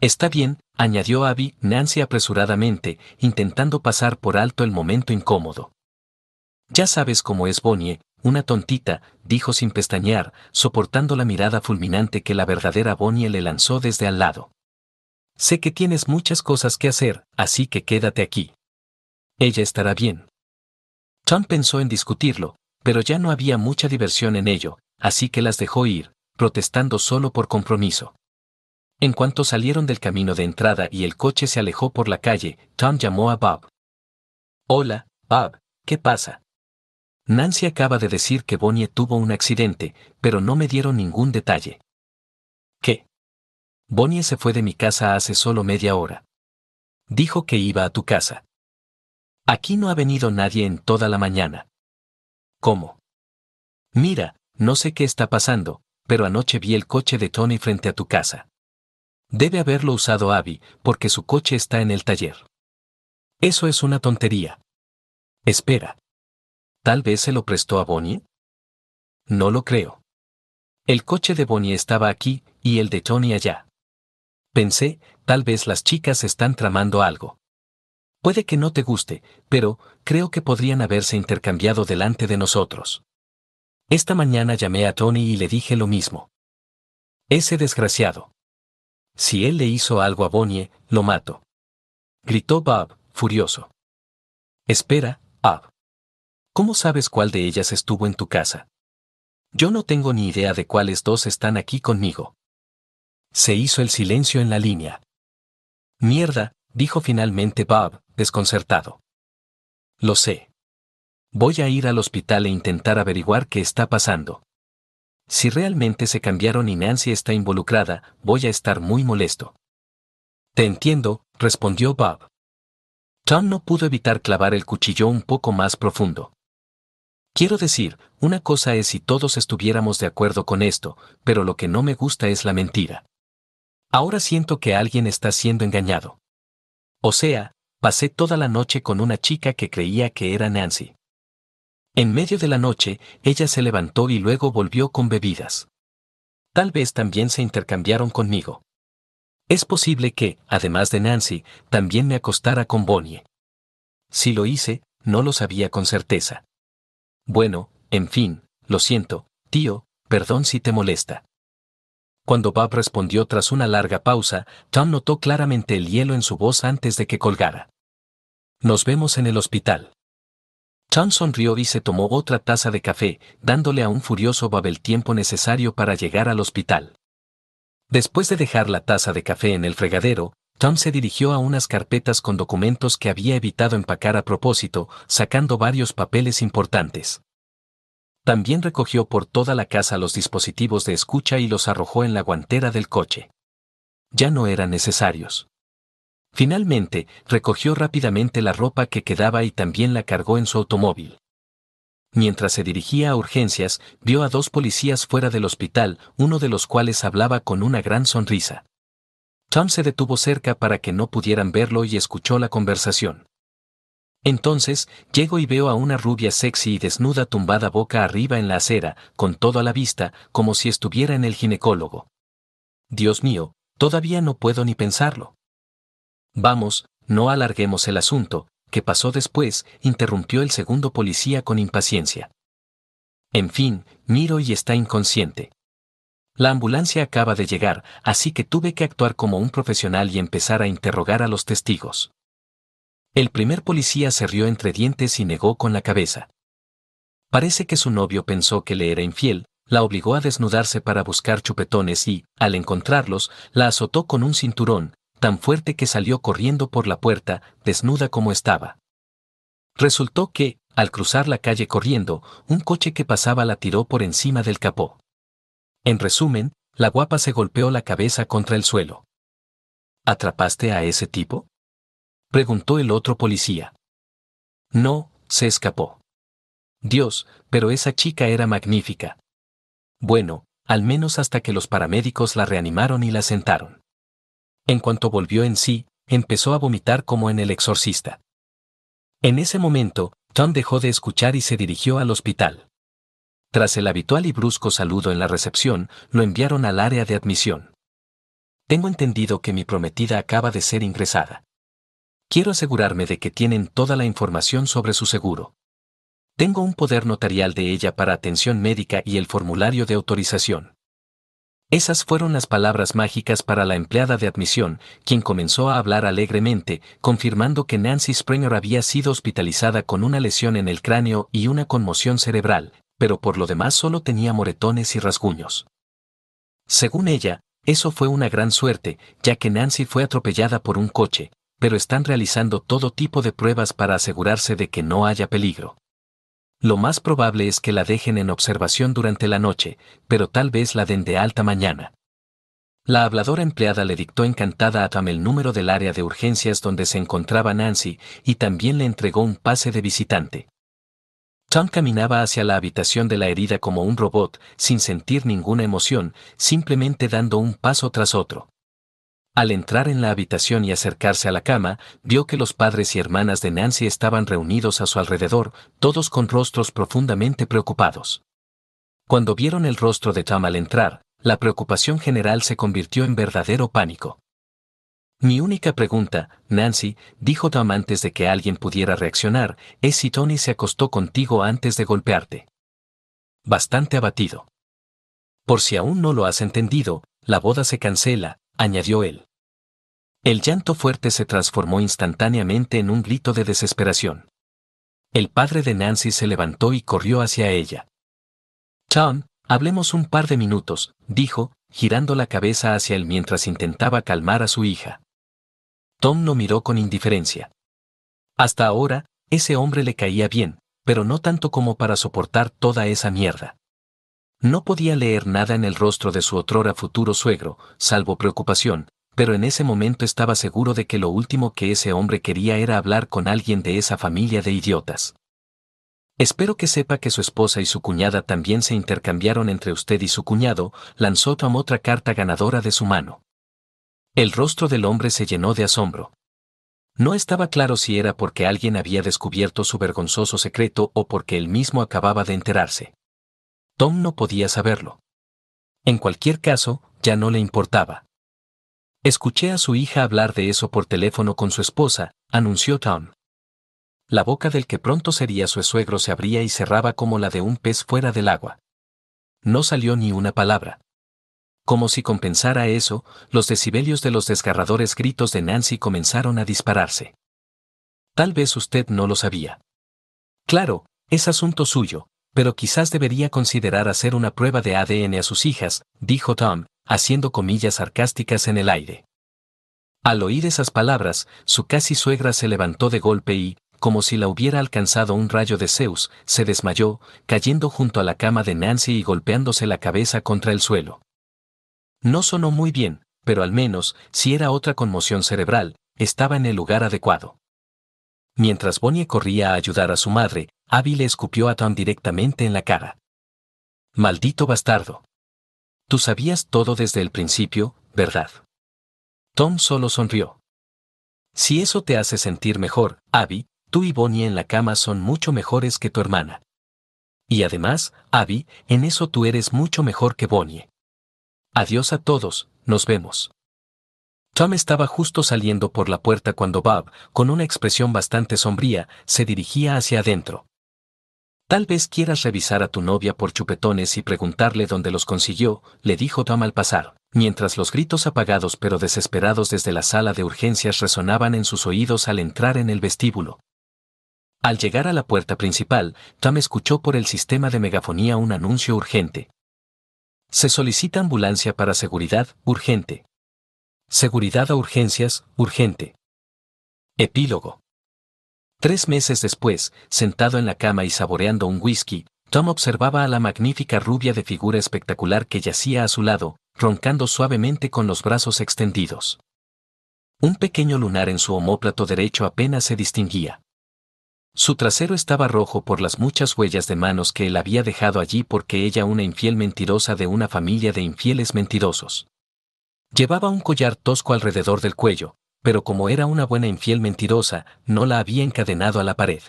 Está bien, añadió Abby Nancy apresuradamente, intentando pasar por alto el momento incómodo. Ya sabes cómo es Bonnie, una tontita, dijo sin pestañear, soportando la mirada fulminante que la verdadera Bonnie le lanzó desde al lado. Sé que tienes muchas cosas que hacer, así que quédate aquí. Ella estará bien. Tom pensó en discutirlo, pero ya no había mucha diversión en ello, así que las dejó ir, protestando solo por compromiso. En cuanto salieron del camino de entrada y el coche se alejó por la calle, Tom llamó a Bob. Hola, Bob, ¿qué pasa? Nancy acaba de decir que Bonnie tuvo un accidente, pero no me dieron ningún detalle. ¿Qué? Bonnie se fue de mi casa hace solo media hora. Dijo que iba a tu casa. Aquí no ha venido nadie en toda la mañana. ¿Cómo? Mira, no sé qué está pasando, pero anoche vi el coche de Tony frente a tu casa. Debe haberlo usado Abby, porque su coche está en el taller. Eso es una tontería. Espera. ¿Tal vez se lo prestó a Bonnie? No lo creo. El coche de Bonnie estaba aquí, y el de Tony allá. Pensé, tal vez las chicas están tramando algo. Puede que no te guste, pero creo que podrían haberse intercambiado delante de nosotros. Esta mañana llamé a Tony y le dije lo mismo. Ese desgraciado. Si él le hizo algo a Bonnie, lo mato. Gritó Bob, furioso. Espera, Bob. ¿Cómo sabes cuál de ellas estuvo en tu casa? Yo no tengo ni idea de cuáles dos están aquí conmigo. Se hizo el silencio en la línea. Mierda, dijo finalmente Bob, desconcertado. Lo sé. Voy a ir al hospital e intentar averiguar qué está pasando. Si realmente se cambiaron y Nancy está involucrada, voy a estar muy molesto. Te entiendo, respondió Bob. Tom no pudo evitar clavar el cuchillo un poco más profundo. Quiero decir, una cosa es si todos estuviéramos de acuerdo con esto, pero lo que no me gusta es la mentira. Ahora siento que alguien está siendo engañado. O sea, pasé toda la noche con una chica que creía que era Nancy. En medio de la noche, ella se levantó y luego volvió con bebidas. Tal vez también se intercambiaron conmigo. Es posible que, además de Nancy, también me acostara con Bonnie. Si lo hice, no lo sabía con certeza. Bueno, en fin, lo siento, tío, perdón si te molesta. Cuando Bob respondió tras una larga pausa, Tom notó claramente el hielo en su voz antes de que colgara. Nos vemos en el hospital. Tom sonrió y se tomó otra taza de café, dándole a un furioso Bob el tiempo necesario para llegar al hospital. Después de dejar la taza de café en el fregadero, Tom se dirigió a unas carpetas con documentos que había evitado empacar a propósito, sacando varios papeles importantes. También recogió por toda la casa los dispositivos de escucha y los arrojó en la guantera del coche. Ya no eran necesarios. Finalmente, recogió rápidamente la ropa que quedaba y también la cargó en su automóvil. Mientras se dirigía a urgencias, vio a dos policías fuera del hospital, uno de los cuales hablaba con una gran sonrisa. Tom se detuvo cerca para que no pudieran verlo y escuchó la conversación. Entonces, llego y veo a una rubia sexy y desnuda tumbada boca arriba en la acera, con todo a la vista, como si estuviera en el ginecólogo. Dios mío, todavía no puedo ni pensarlo. Vamos, no alarguemos el asunto. ¿Qué pasó después?, interrumpió el segundo policía con impaciencia. En fin, miro y está inconsciente. La ambulancia acaba de llegar, así que tuve que actuar como un profesional y empezar a interrogar a los testigos. El primer policía se rió entre dientes y negó con la cabeza. Parece que su novio pensó que le era infiel, la obligó a desnudarse para buscar chupetones y, al encontrarlos, la azotó con un cinturón, tan fuerte que salió corriendo por la puerta, desnuda como estaba. Resultó que, al cruzar la calle corriendo, un coche que pasaba la tiró por encima del capó. En resumen, la guapa se golpeó la cabeza contra el suelo. ¿Atrapaste a ese tipo?, preguntó el otro policía. No, se escapó. Dios, pero esa chica era magnífica. Bueno, al menos hasta que los paramédicos la reanimaron y la sentaron. En cuanto volvió en sí, empezó a vomitar como en El Exorcista. En ese momento, Tom dejó de escuchar y se dirigió al hospital. Tras el habitual y brusco saludo en la recepción, lo enviaron al área de admisión. Tengo entendido que mi prometida acaba de ser ingresada. Quiero asegurarme de que tienen toda la información sobre su seguro. Tengo un poder notarial de ella para atención médica y el formulario de autorización. Esas fueron las palabras mágicas para la empleada de admisión, quien comenzó a hablar alegremente, confirmando que Nancy Springer había sido hospitalizada con una lesión en el cráneo y una conmoción cerebral, pero por lo demás solo tenía moretones y rasguños. Según ella, eso fue una gran suerte, ya que Nancy fue atropellada por un coche, pero están realizando todo tipo de pruebas para asegurarse de que no haya peligro. Lo más probable es que la dejen en observación durante la noche, pero tal vez la den de alta mañana. La habladora empleada le dictó encantada a Tom el número del área de urgencias donde se encontraba Nancy y también le entregó un pase de visitante. Tom caminaba hacia la habitación de la herida como un robot, sin sentir ninguna emoción, simplemente dando un paso tras otro. Al entrar en la habitación y acercarse a la cama, vio que los padres y hermanas de Nancy estaban reunidos a su alrededor, todos con rostros profundamente preocupados. Cuando vieron el rostro de Tom al entrar, la preocupación general se convirtió en verdadero pánico. Mi única pregunta, Nancy, dijo Tom antes de que alguien pudiera reaccionar, es si Tony se acostó contigo antes de golpearte. Bastante abatido. Por si aún no lo has entendido, la boda se cancela, añadió él. El llanto fuerte se transformó instantáneamente en un grito de desesperación. El padre de Nancy se levantó y corrió hacia ella. Tom, hablemos un par de minutos, dijo, girando la cabeza hacia él mientras intentaba calmar a su hija. Tom lo miró con indiferencia. Hasta ahora, ese hombre le caía bien, pero no tanto como para soportar toda esa mierda. No podía leer nada en el rostro de su otrora futuro suegro, salvo preocupación, pero en ese momento estaba seguro de que lo último que ese hombre quería era hablar con alguien de esa familia de idiotas. Espero que sepa que su esposa y su cuñada también se intercambiaron entre usted y su cuñado, lanzó Tom otra carta ganadora de su mano. El rostro del hombre se llenó de asombro. No estaba claro si era porque alguien había descubierto su vergonzoso secreto o porque él mismo acababa de enterarse. Tom no podía saberlo. En cualquier caso, ya no le importaba. Escuché a su hija hablar de eso por teléfono con su esposa, anunció Tom. La boca del que pronto sería su suegro se abría y cerraba como la de un pez fuera del agua. No salió ni una palabra. Como si compensara eso, los decibelios de los desgarradores gritos de Nancy comenzaron a dispararse. Tal vez usted no lo sabía. Claro, es asunto suyo, pero quizás debería considerar hacer una prueba de ADN a sus hijas, dijo Tom, haciendo comillas sarcásticas en el aire. Al oír esas palabras, su casi suegra se levantó de golpe y, como si la hubiera alcanzado un rayo de Zeus, se desmayó, cayendo junto a la cama de Nancy y golpeándose la cabeza contra el suelo. No sonó muy bien, pero al menos, si era otra conmoción cerebral, estaba en el lugar adecuado. Mientras Bonnie corría a ayudar a su madre, Abby le escupió a Tom directamente en la cara. Maldito bastardo. Tú sabías todo desde el principio, ¿verdad? Tom solo sonrió. Si eso te hace sentir mejor, Abby, tú y Bonnie en la cama son mucho mejores que tu hermana. Y además, Abby, en eso tú eres mucho mejor que Bonnie. Adiós a todos, nos vemos. Tom estaba justo saliendo por la puerta cuando Bob, con una expresión bastante sombría, se dirigía hacia adentro. Tal vez quieras revisar a tu novia por chupetones y preguntarle dónde los consiguió, le dijo Tom al pasar, mientras los gritos apagados pero desesperados desde la sala de urgencias resonaban en sus oídos al entrar en el vestíbulo. Al llegar a la puerta principal, Tom escuchó por el sistema de megafonía un anuncio urgente. Se solicita ambulancia para seguridad, urgente. Seguridad a urgencias, urgente. Epílogo. 3 meses después, sentado en la cama y saboreando un whisky, Tom observaba a la magnífica rubia de figura espectacular que yacía a su lado, roncando suavemente con los brazos extendidos. Un pequeño lunar en su omóplato derecho apenas se distinguía. Su trasero estaba rojo por las muchas huellas de manos que él había dejado allí porque ella una infiel mentirosa de una familia de infieles mentirosos. Llevaba un collar tosco alrededor del cuello, pero como era una buena infiel mentirosa, no la había encadenado a la pared.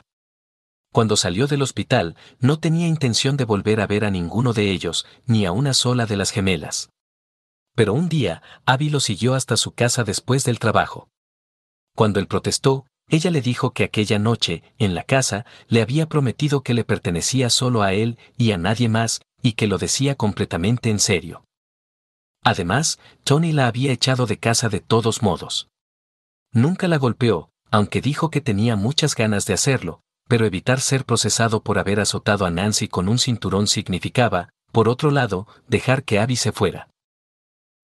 Cuando salió del hospital, no tenía intención de volver a ver a ninguno de ellos, ni a una sola de las gemelas. Pero un día, Abby lo siguió hasta su casa después del trabajo. Cuando él protestó, ella le dijo que aquella noche, en la casa, le había prometido que le pertenecía solo a él y a nadie más, y que lo decía completamente en serio. Además, Tony la había echado de casa de todos modos. Nunca la golpeó, aunque dijo que tenía muchas ganas de hacerlo, pero evitar ser procesado por haber azotado a Nancy con un cinturón significaba, por otro lado, dejar que Abby se fuera.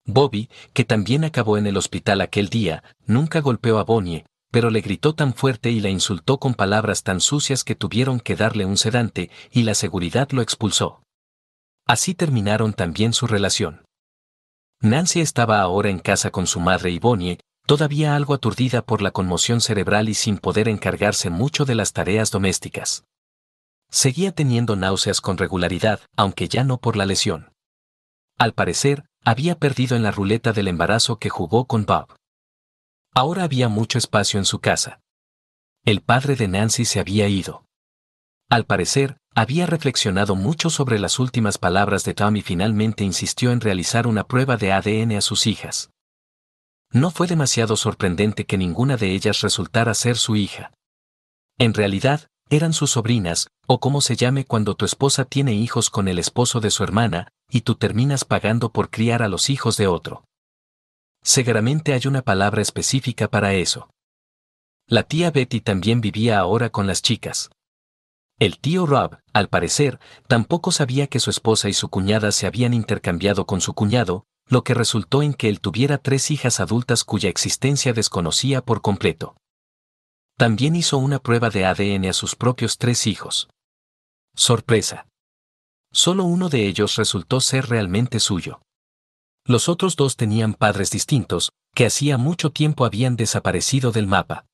Bobby, que también acabó en el hospital aquel día, nunca golpeó a Bonnie, pero le gritó tan fuerte y la insultó con palabras tan sucias que tuvieron que darle un sedante, y la seguridad lo expulsó. Así terminaron también su relación. Nancy estaba ahora en casa con su madre y Bonnie, todavía algo aturdida por la conmoción cerebral y sin poder encargarse mucho de las tareas domésticas. Seguía teniendo náuseas con regularidad, aunque ya no por la lesión. Al parecer, había perdido en la ruleta del embarazo que jugó con Bob. Ahora había mucho espacio en su casa. El padre de Nancy se había ido. Al parecer, había reflexionado mucho sobre las últimas palabras de Tom y finalmente insistió en realizar una prueba de ADN a sus hijas. No fue demasiado sorprendente que ninguna de ellas resultara ser su hija. En realidad, eran sus sobrinas, o como se llame cuando tu esposa tiene hijos con el esposo de su hermana, y tú terminas pagando por criar a los hijos de otro. Seguramente hay una palabra específica para eso. La tía Betty también vivía ahora con las chicas. El tío Rob, al parecer, tampoco sabía que su esposa y su cuñada se habían intercambiado con su cuñado, lo que resultó en que él tuviera 3 hijas adultas cuya existencia desconocía por completo. También hizo una prueba de ADN a sus propios 3 hijos. Sorpresa. Solo uno de ellos resultó ser realmente suyo. Los otros 2 tenían padres distintos, que hacía mucho tiempo habían desaparecido del mapa.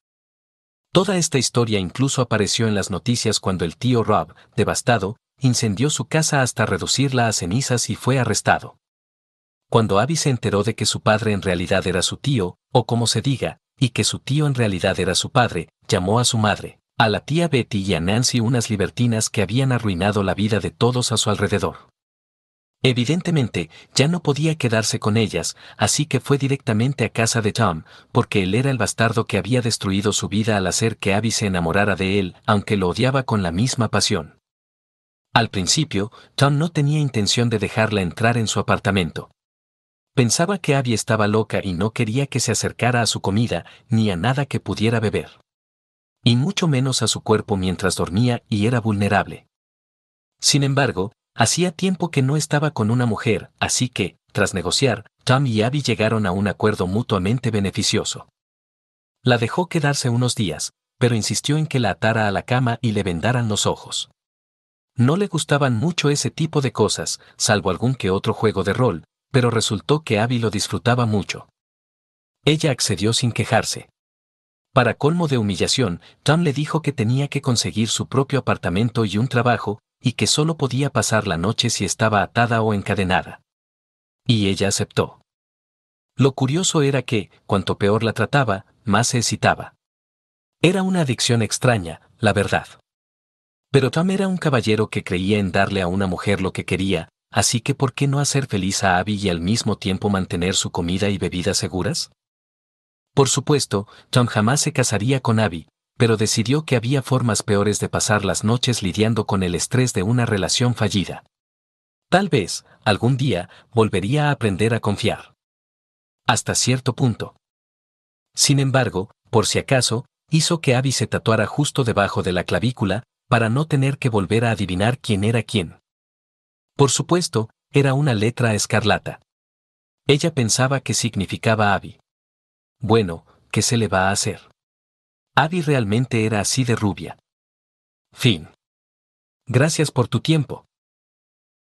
Toda esta historia incluso apareció en las noticias cuando el tío Rob, devastado, incendió su casa hasta reducirla a cenizas y fue arrestado. Cuando Abby se enteró de que su padre en realidad era su tío, o como se diga, y que su tío en realidad era su padre, llamó a su madre, a la tía Betty y a Nancy unas libertinas que habían arruinado la vida de todos a su alrededor. Evidentemente, ya no podía quedarse con ellas, así que fue directamente a casa de Tom, porque él era el bastardo que había destruido su vida al hacer que Abby se enamorara de él, aunque lo odiaba con la misma pasión. Al principio, Tom no tenía intención de dejarla entrar en su apartamento. Pensaba que Abby estaba loca y no quería que se acercara a su comida, ni a nada que pudiera beber. Y mucho menos a su cuerpo mientras dormía y era vulnerable. Sin embargo, hacía tiempo que no estaba con una mujer, así que, tras negociar, Tom y Abby llegaron a un acuerdo mutuamente beneficioso. La dejó quedarse unos días, pero insistió en que la atara a la cama y le vendaran los ojos. No le gustaban mucho ese tipo de cosas, salvo algún que otro juego de rol, pero resultó que Abby lo disfrutaba mucho. Ella accedió sin quejarse. Para colmo de humillación, Tom le dijo que tenía que conseguir su propio apartamento y un trabajo, y que solo podía pasar la noche si estaba atada o encadenada. Y ella aceptó. Lo curioso era que, cuanto peor la trataba, más se excitaba. Era una adicción extraña, la verdad. Pero Tom era un caballero que creía en darle a una mujer lo que quería, así que ¿por qué no hacer feliz a Abby y al mismo tiempo mantener su comida y bebida seguras? Por supuesto, Tom jamás se casaría con Abby, pero decidió que había formas peores de pasar las noches lidiando con el estrés de una relación fallida. Tal vez, algún día, volvería a aprender a confiar. Hasta cierto punto. Sin embargo, por si acaso, hizo que Abby se tatuara justo debajo de la clavícula, para no tener que volver a adivinar quién era quién. Por supuesto, era una letra escarlata. Ella pensaba que significaba Abby. Bueno, ¿qué se le va a hacer? Abby realmente era así de rubia. Fin. Gracias por tu tiempo.